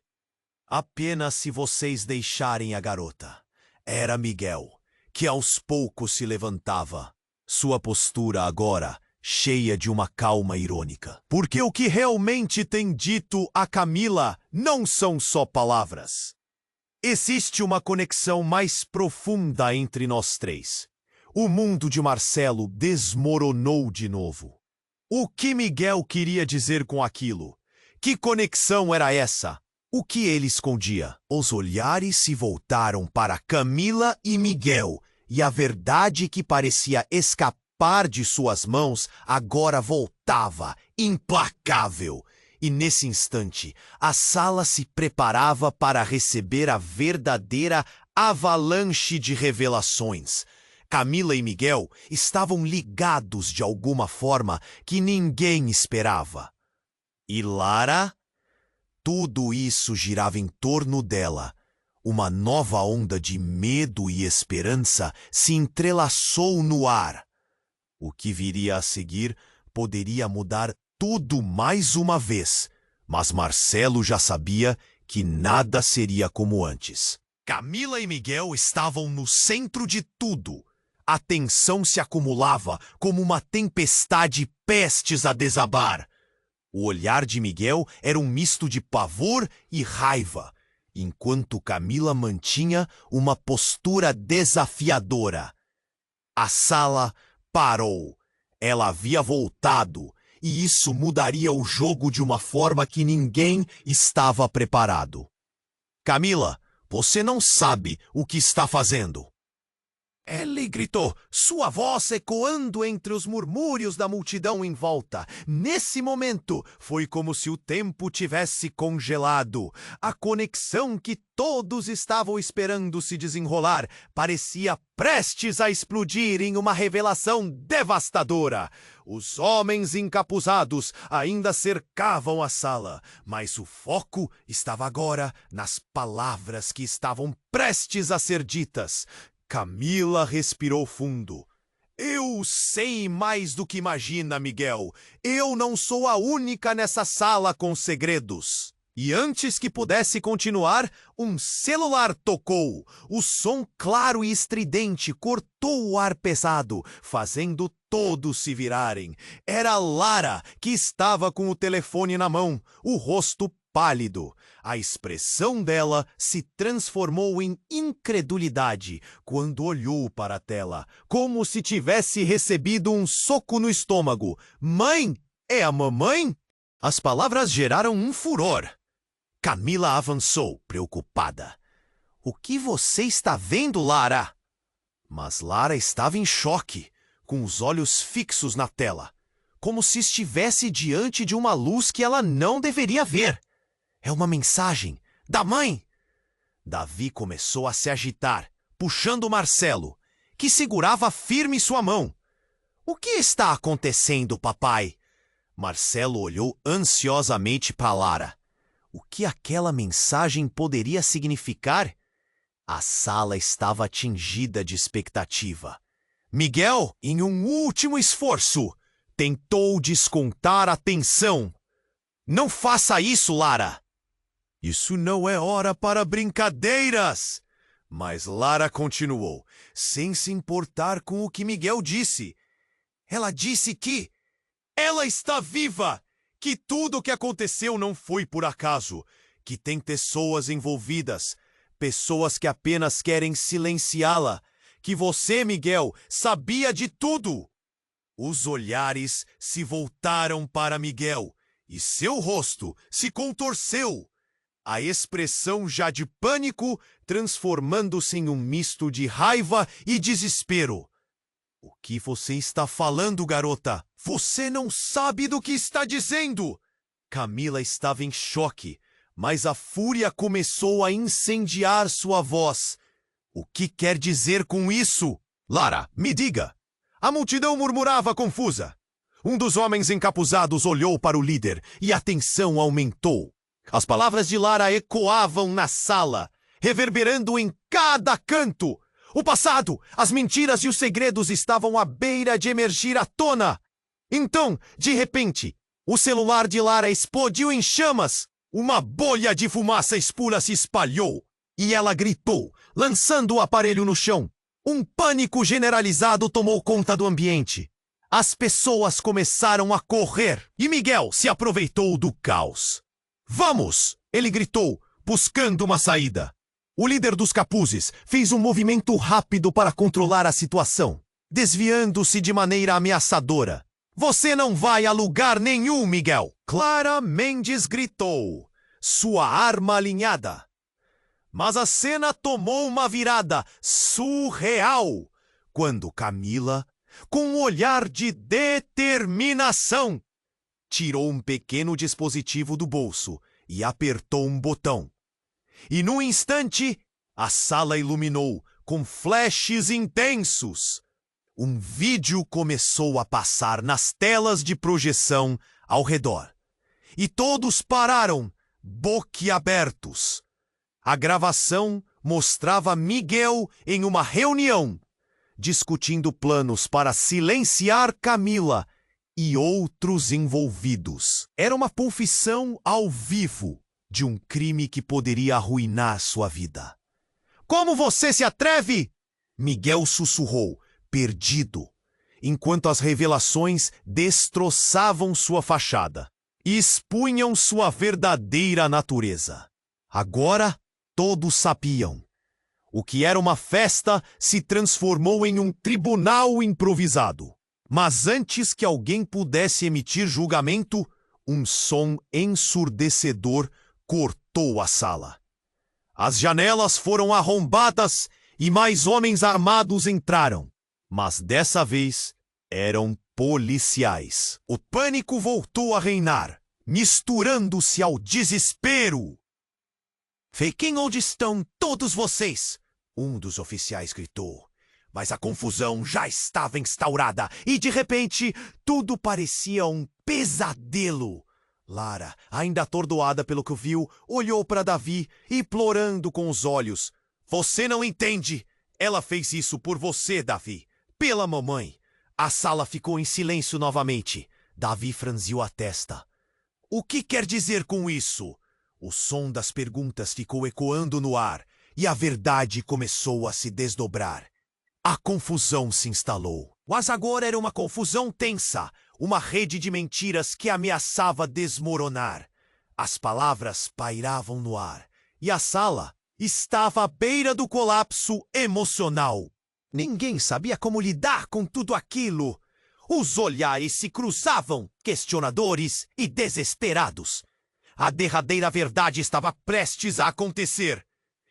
"Apenas se vocês deixarem a garota." Era Miguel, que aos poucos se levantava, sua postura agora cheia de uma calma irônica. Porque o que realmente tem dito a Camila não são só palavras. Existe uma conexão mais profunda entre nós três. O mundo de Marcelo desmoronou de novo. O que Miguel queria dizer com aquilo? Que conexão era essa? O que ele escondia? Os olhares se voltaram para Camila e Miguel, e a verdade que parecia escapar de suas mãos agora voltava, implacável. E nesse instante, a sala se preparava para receber a verdadeira avalanche de revelações. Camila e Miguel estavam ligados de alguma forma que ninguém esperava. E Lara? Tudo isso girava em torno dela. Uma nova onda de medo e esperança se entrelaçou no ar. O que viria a seguir poderia mudar tudo mais uma vez, mas Marcelo já sabia que nada seria como antes. Camila e Miguel estavam no centro de tudo. A tensão se acumulava como uma tempestade prestes a desabar. O olhar de Miguel era um misto de pavor e raiva, enquanto Camila mantinha uma postura desafiadora. A sala parou. Ela havia voltado, e isso mudaria o jogo de uma forma que ninguém estava preparado. "Camila, você não sabe o que está fazendo." Ele gritou, sua voz ecoando entre os murmúrios da multidão em volta. Nesse momento, foi como se o tempo tivesse congelado. A conexão que todos estavam esperando se desenrolar parecia prestes a explodir em uma revelação devastadora. Os homens encapuzados ainda cercavam a sala, mas o foco estava agora nas palavras que estavam prestes a ser ditas. Camila respirou fundo. "Eu sei mais do que imagina, Miguel. Eu não sou a única nessa sala com segredos." E antes que pudesse continuar, um celular tocou. O som claro e estridente cortou o ar pesado, fazendo todos se virarem. Era Lara, que estava com o telefone na mão, o rosto pálido. A expressão dela se transformou em incredulidade quando olhou para a tela, como se tivesse recebido um soco no estômago. Mãe? É a mamãe? As palavras geraram um furor. Camila avançou, preocupada. O que você está vendo, Lara? Mas Lara estava em choque, com os olhos fixos na tela, como se estivesse diante de uma luz que ela não deveria ver. É uma mensagem da mãe. Davi começou a se agitar, puxando Marcelo, que segurava firme sua mão. O que está acontecendo, papai? Marcelo olhou ansiosamente para Lara. O que aquela mensagem poderia significar? A sala estava atingida de expectativa. Miguel, em um último esforço, tentou descontar a tensão. Não faça isso, Lara! Isso não é hora para brincadeiras! Mas Lara continuou, sem se importar com o que Miguel disse. Ela disse que ela está viva, que tudo o que aconteceu não foi por acaso, que tem pessoas envolvidas, pessoas que apenas querem silenciá-la, que você, Miguel, sabia de tudo. Os olhares se voltaram para Miguel e seu rosto se contorceu. A expressão já de pânico transformando-se em um misto de raiva e desespero. O que você está falando, garota? Você não sabe do que está dizendo! Camila estava em choque, mas a fúria começou a incendiar sua voz. O que quer dizer com isso? Lara, me diga! A multidão murmurava confusa. Um dos homens encapuzados olhou para o líder e a tensão aumentou. As palavras de Lara ecoavam na sala, reverberando em cada canto. O passado, as mentiras e os segredos estavam à beira de emergir à tona. Então, de repente, o celular de Lara explodiu em chamas. Uma bolha de fumaça escura se espalhou e ela gritou, lançando o aparelho no chão. Um pânico generalizado tomou conta do ambiente. As pessoas começaram a correr e Miguel se aproveitou do caos. Vamos! Ele gritou, buscando uma saída. O líder dos capuzes fez um movimento rápido para controlar a situação, desviando-se de maneira ameaçadora. Você não vai a lugar nenhum, Miguel! Clara Mendes gritou, sua arma alinhada. Mas a cena tomou uma virada surreal quando Camila, com um olhar de determinação, tirou um pequeno dispositivo do bolso e apertou um botão. E num instante, a sala iluminou com flashes intensos. Um vídeo começou a passar nas telas de projeção ao redor. E todos pararam, boquiabertos. A gravação mostrava Miguel em uma reunião, discutindo planos para silenciar Camila e outros envolvidos. Era uma confissão ao vivo de um crime que poderia arruinar sua vida. Como você se atreve? Miguel sussurrou, perdido, enquanto as revelações destroçavam sua fachada e expunham sua verdadeira natureza. Agora, todos sabiam. O que era uma festa se transformou em um tribunal improvisado. Mas antes que alguém pudesse emitir julgamento, um som ensurdecedor cortou a sala. As janelas foram arrombadas e mais homens armados entraram. Mas dessa vez eram policiais. O pânico voltou a reinar, misturando-se ao desespero. Fiquem onde estão todos vocês! Um dos oficiais gritou. Mas a confusão já estava instaurada e, de repente, tudo parecia um pesadelo. Lara, ainda atordoada pelo que viu, olhou para Davi, implorando com os olhos. Você não entende! Ela fez isso por você, Davi. Pela mamãe. A sala ficou em silêncio novamente. Davi franziu a testa. O que quer dizer com isso? O som das perguntas ficou ecoando no ar e a verdade começou a se desdobrar. A confusão se instalou. Mas agora era uma confusão tensa, uma rede de mentiras que ameaçava desmoronar. As palavras pairavam no ar, e a sala estava à beira do colapso emocional. Ninguém sabia como lidar com tudo aquilo. Os olhares se cruzavam, questionadores e desesperados. A derradeira verdade estava prestes a acontecer.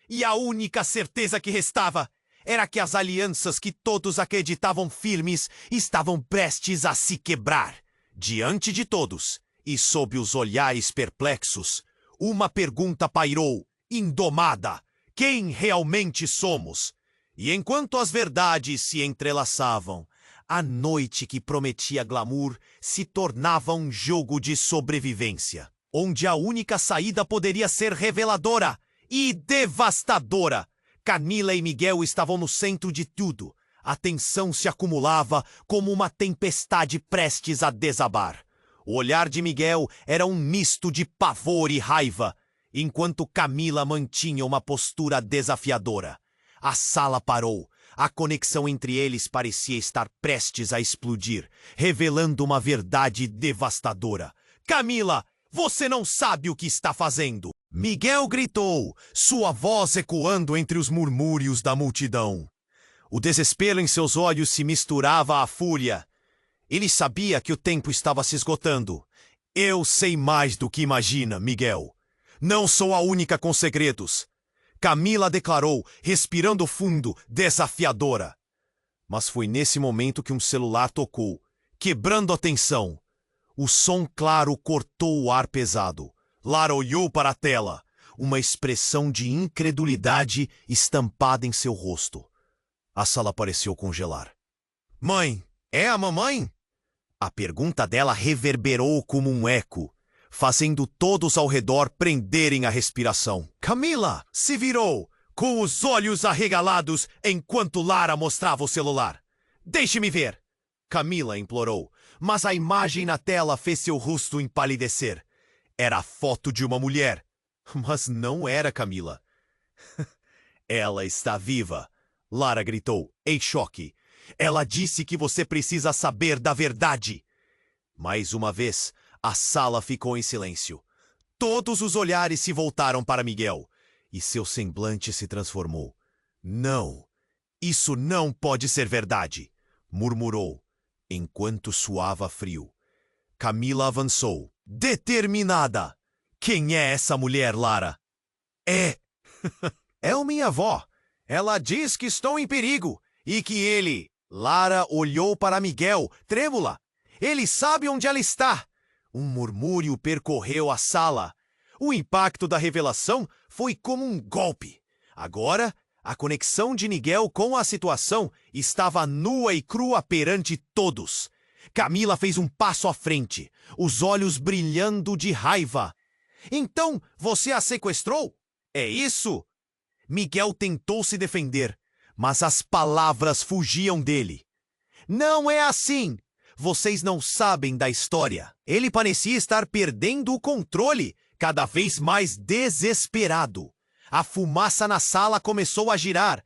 E a única certeza que restava era que as alianças que todos acreditavam firmes estavam prestes a se quebrar. Diante de todos, e sob os olhares perplexos, uma pergunta pairou, indomada: quem realmente somos? E enquanto as verdades se entrelaçavam, a noite que prometia glamour se tornava um jogo de sobrevivência, onde a única saída poderia ser reveladora e devastadora. Camila e Miguel estavam no centro de tudo. A tensão se acumulava como uma tempestade prestes a desabar. O olhar de Miguel era um misto de pavor e raiva, enquanto Camila mantinha uma postura desafiadora. A sala parou. A conexão entre eles parecia estar prestes a explodir, revelando uma verdade devastadora. Camila, você não sabe o que está fazendo! Miguel gritou, sua voz ecoando entre os murmúrios da multidão. O desespero em seus olhos se misturava à fúria. Ele sabia que o tempo estava se esgotando. Eu sei mais do que imagina, Miguel. Não sou a única com segredos. Camila declarou, respirando fundo, desafiadora. Mas foi nesse momento que um celular tocou, quebrando a tensão. O som claro cortou o ar pesado. Lara olhou para a tela, uma expressão de incredulidade estampada em seu rosto. A sala pareceu congelar. Mãe, é a mamãe? A pergunta dela reverberou como um eco, fazendo todos ao redor prenderem a respiração. Camila se virou, com os olhos arregalados, enquanto Lara mostrava o celular. Deixe-me ver! Camila implorou, mas a imagem na tela fez seu rosto empalidecer. Era a foto de uma mulher, mas não era Camila. Ela está viva, Lara gritou, em choque. Ela disse que você precisa saber da verdade. Mais uma vez, a sala ficou em silêncio. Todos os olhares se voltaram para Miguel, e seu semblante se transformou. Não, isso não pode ser verdade, murmurou, enquanto suava frio. Camila avançou, determinada. Quem é essa mulher, Lara? É minha avó. Ela diz que estou em perigo e que ele... Lara olhou para Miguel, trêmula. Ele sabe onde ela está. Um murmúrio percorreu a sala. O impacto da revelação foi como um golpe. Agora, a conexão de Miguel com a situação estava nua e crua perante todos. Camila fez um passo à frente, os olhos brilhando de raiva. Então, você a sequestrou? É isso? Miguel tentou se defender, mas as palavras fugiam dele. Não é assim! Vocês não sabem da história. Ele parecia estar perdendo o controle, cada vez mais desesperado. A fumaça na sala começou a girar,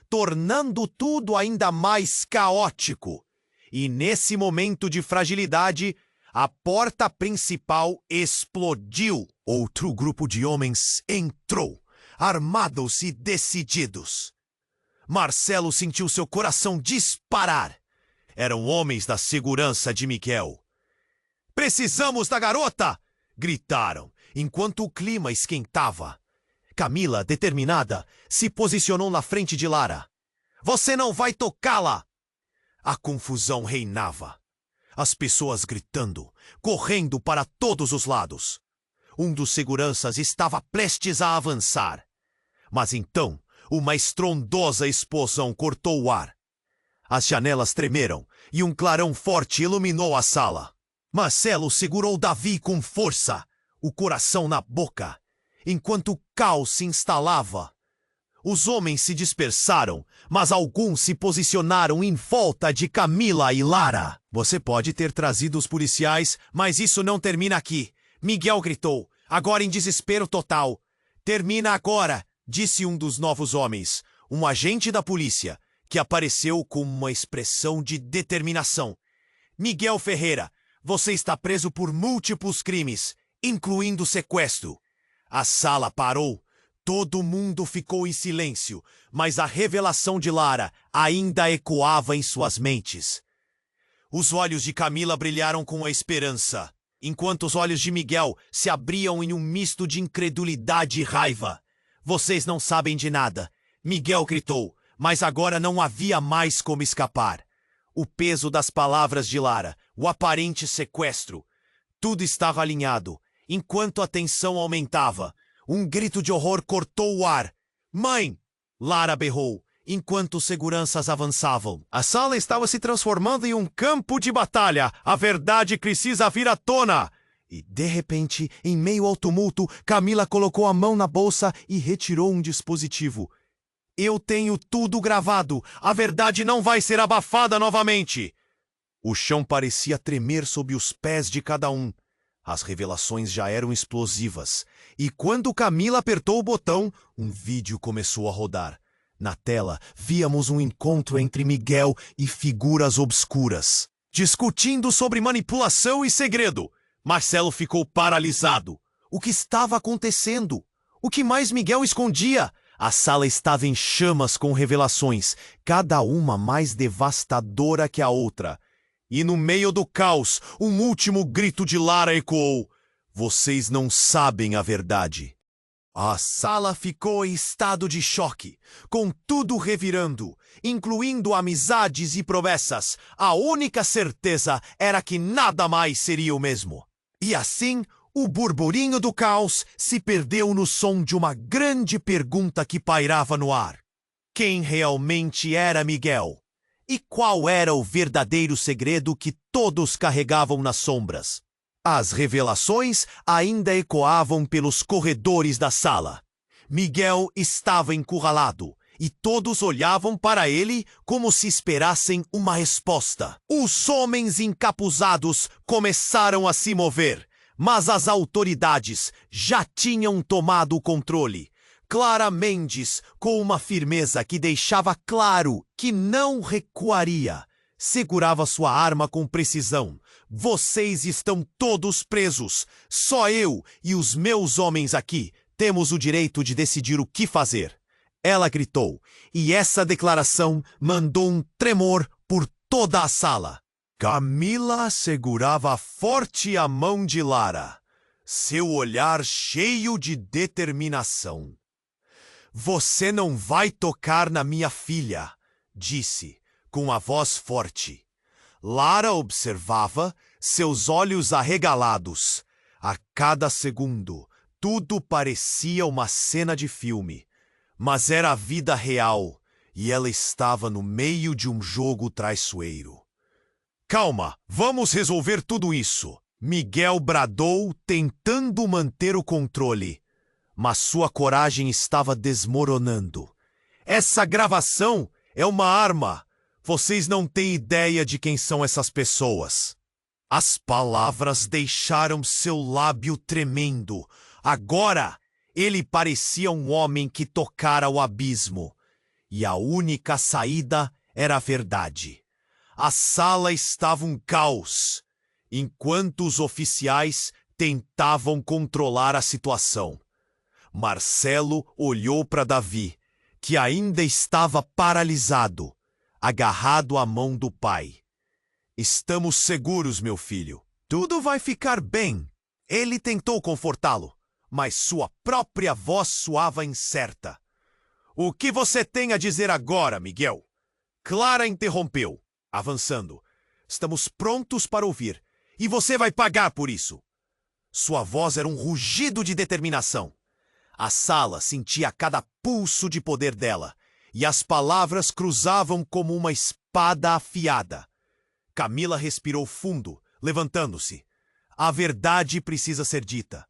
tornando tudo ainda mais caótico. E nesse momento de fragilidade, a porta principal explodiu. Outro grupo de homens entrou, armados e decididos. Marcelo sentiu seu coração disparar. Eram homens da segurança de Miguel. Precisamos da garota! Gritaram, enquanto o clima esquentava. Camila, determinada, se posicionou na frente de Lara. Você não vai tocá-la! A confusão reinava. As pessoas gritando, correndo para todos os lados. Um dos seguranças estava prestes a avançar. Mas então, uma estrondosa explosão cortou o ar. As janelas tremeram e um clarão forte iluminou a sala. Marcelo segurou Davi com força, o coração na boca, enquanto o caos se instalava. Os homens se dispersaram, mas alguns se posicionaram em volta de Camila e Lara. Você pode ter trazido os policiais, mas isso não termina aqui. Miguel gritou, agora em desespero total. Termina agora, disse um dos novos homens, um agente da polícia, que apareceu com uma expressão de determinação. Miguel Ferreira, você está preso por múltiplos crimes, incluindo o sequestro. A sala parou. Todo mundo ficou em silêncio, mas a revelação de Lara ainda ecoava em suas mentes. Os olhos de Camila brilharam com a esperança, enquanto os olhos de Miguel se abriam em um misto de incredulidade e raiva. Vocês não sabem de nada, Miguel gritou, mas agora não havia mais como escapar. O peso das palavras de Lara, o aparente sequestro, tudo estava alinhado, enquanto a tensão aumentava. Um grito de horror cortou o ar. Mãe! Lara berrou, enquanto os seguranças avançavam. A sala estava se transformando em um campo de batalha. A verdade precisa vir à tona. E, de repente, em meio ao tumulto, Camila colocou a mão na bolsa e retirou um dispositivo. Eu tenho tudo gravado. A verdade não vai ser abafada novamente. O chão parecia tremer sob os pés de cada um. As revelações já eram explosivas, e quando Camila apertou o botão, um vídeo começou a rodar. Na tela, víamos um encontro entre Miguel e figuras obscuras, discutindo sobre manipulação e segredo. Marcelo ficou paralisado. O que estava acontecendo? O que mais Miguel escondia? A sala estava em chamas com revelações, cada uma mais devastadora que a outra. E no meio do caos, um último grito de Lara ecoou. Vocês não sabem a verdade. A sala ficou em estado de choque, com tudo revirando, incluindo amizades e promessas. A única certeza era que nada mais seria o mesmo. E assim, o burburinho do caos se perdeu no som de uma grande pergunta que pairava no ar. Quem realmente era Miguel? E qual era o verdadeiro segredo que todos carregavam nas sombras? As revelações ainda ecoavam pelos corredores da sala. Miguel estava encurralado, e todos olhavam para ele como se esperassem uma resposta. Os homens encapuzados começaram a se mover, mas as autoridades já tinham tomado o controle. Clara Mendes, com uma firmeza que deixava claro que não recuaria, segurava sua arma com precisão. Vocês estão todos presos. Só eu e os meus homens aqui temos o direito de decidir o que fazer. Ela gritou, e essa declaração mandou um tremor por toda a sala. Camila segurava forte a mão de Lara, seu olhar cheio de determinação. Você não vai tocar na minha filha, disse, com a voz forte. Lara observava, seus olhos arregalados. A cada segundo, tudo parecia uma cena de filme. Mas era a vida real, e ela estava no meio de um jogo traiçoeiro. Calma, vamos resolver tudo isso. Miguel bradou, tentando manter o controle. Mas sua coragem estava desmoronando. Essa gravação é uma arma. Vocês não têm ideia de quem são essas pessoas. As palavras deixaram seu lábio tremendo. Agora, ele parecia um homem que tocara o abismo. E a única saída era a verdade. A sala estava um caos, enquanto os oficiais tentavam controlar a situação. Marcelo olhou para Davi, que ainda estava paralisado, agarrado à mão do pai. Estamos seguros, meu filho. Tudo vai ficar bem. Ele tentou confortá-lo, mas sua própria voz soava incerta. O que você tem a dizer agora, Miguel? Clara interrompeu, avançando. Estamos prontos para ouvir, e você vai pagar por isso. Sua voz era um rugido de determinação. A sala sentia cada pulso de poder dela, e as palavras cruzavam como uma espada afiada. Camila respirou fundo, levantando-se. A verdade precisa ser dita.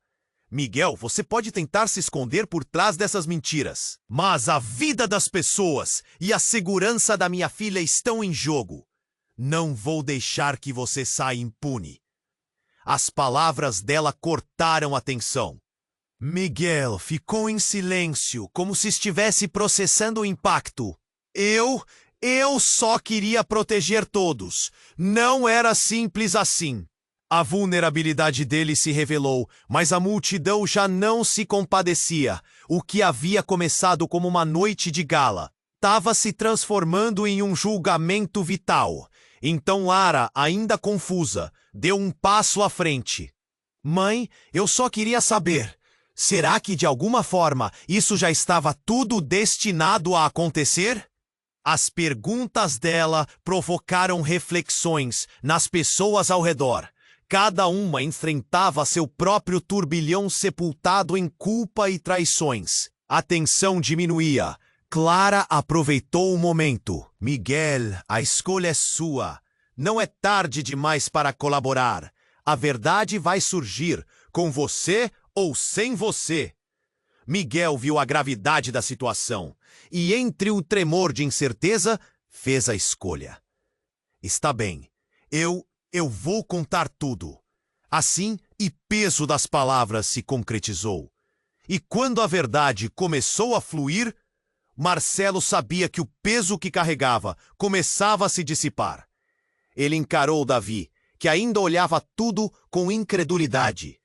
Miguel, você pode tentar se esconder por trás dessas mentiras, mas a vida das pessoas e a segurança da minha filha estão em jogo. Não vou deixar que você saia impune. As palavras dela cortaram a tensão. Miguel ficou em silêncio, como se estivesse processando o impacto. Eu só queria proteger todos. Não era simples assim. A vulnerabilidade dele se revelou, mas a multidão já não se compadecia. O que havia começado como uma noite de gala estava se transformando em um julgamento vital. Então Lara, ainda confusa, deu um passo à frente. Mãe, eu só queria saber, será que de alguma forma isso já estava tudo destinado a acontecer? As perguntas dela provocaram reflexões nas pessoas ao redor. Cada uma enfrentava seu próprio turbilhão sepultado em culpa e traições. A tensão diminuía. Clara aproveitou o momento. Miguel, a escolha é sua. Não é tarde demais para colaborar. A verdade vai surgir, com você ou sem você. Miguel viu a gravidade da situação e, entre o tremor de incerteza, fez a escolha. Está bem, eu vou contar tudo. Assim, e peso das palavras se concretizou. E quando a verdade começou a fluir, Marcelo sabia que o peso que carregava começava a se dissipar. Ele encarou Davi, que ainda olhava tudo com incredulidade.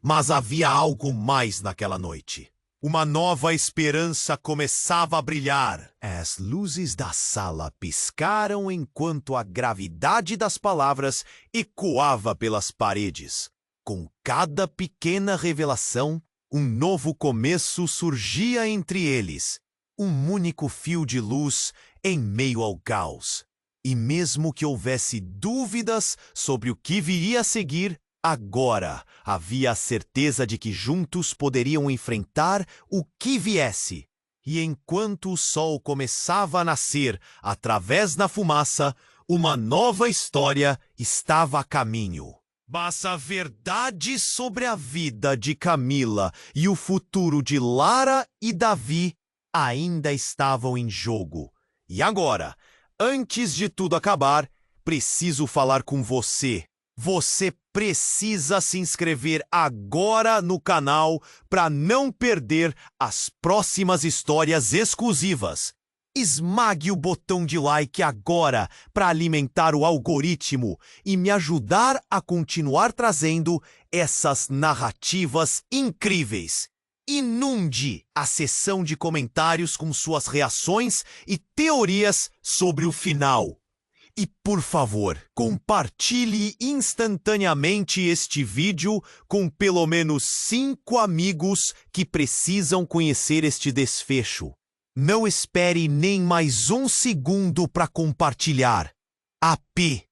Mas havia algo mais naquela noite. Uma nova esperança começava a brilhar. As luzes da sala piscaram enquanto a gravidade das palavras ecoava pelas paredes. Com cada pequena revelação, um novo começo surgia entre eles. Um único fio de luz em meio ao caos. E mesmo que houvesse dúvidas sobre o que viria a seguir, agora havia a certeza de que juntos poderiam enfrentar o que viesse. E enquanto o sol começava a nascer através da fumaça, uma nova história estava a caminho. Mas a verdade sobre a vida de Camila e o futuro de Lara e Davi ainda estavam em jogo. E agora, antes de tudo acabar, preciso falar com você. Você precisa se inscrever agora no canal para não perder as próximas histórias exclusivas. Esmague o botão de like agora para alimentar o algoritmo e me ajudar a continuar trazendo essas narrativas incríveis. Inunde a seção de comentários com suas reações e teorias sobre o final. E, por favor, compartilhe instantaneamente este vídeo com pelo menos 5 amigos que precisam conhecer este desfecho. Não espere nem mais um segundo para compartilhar. AP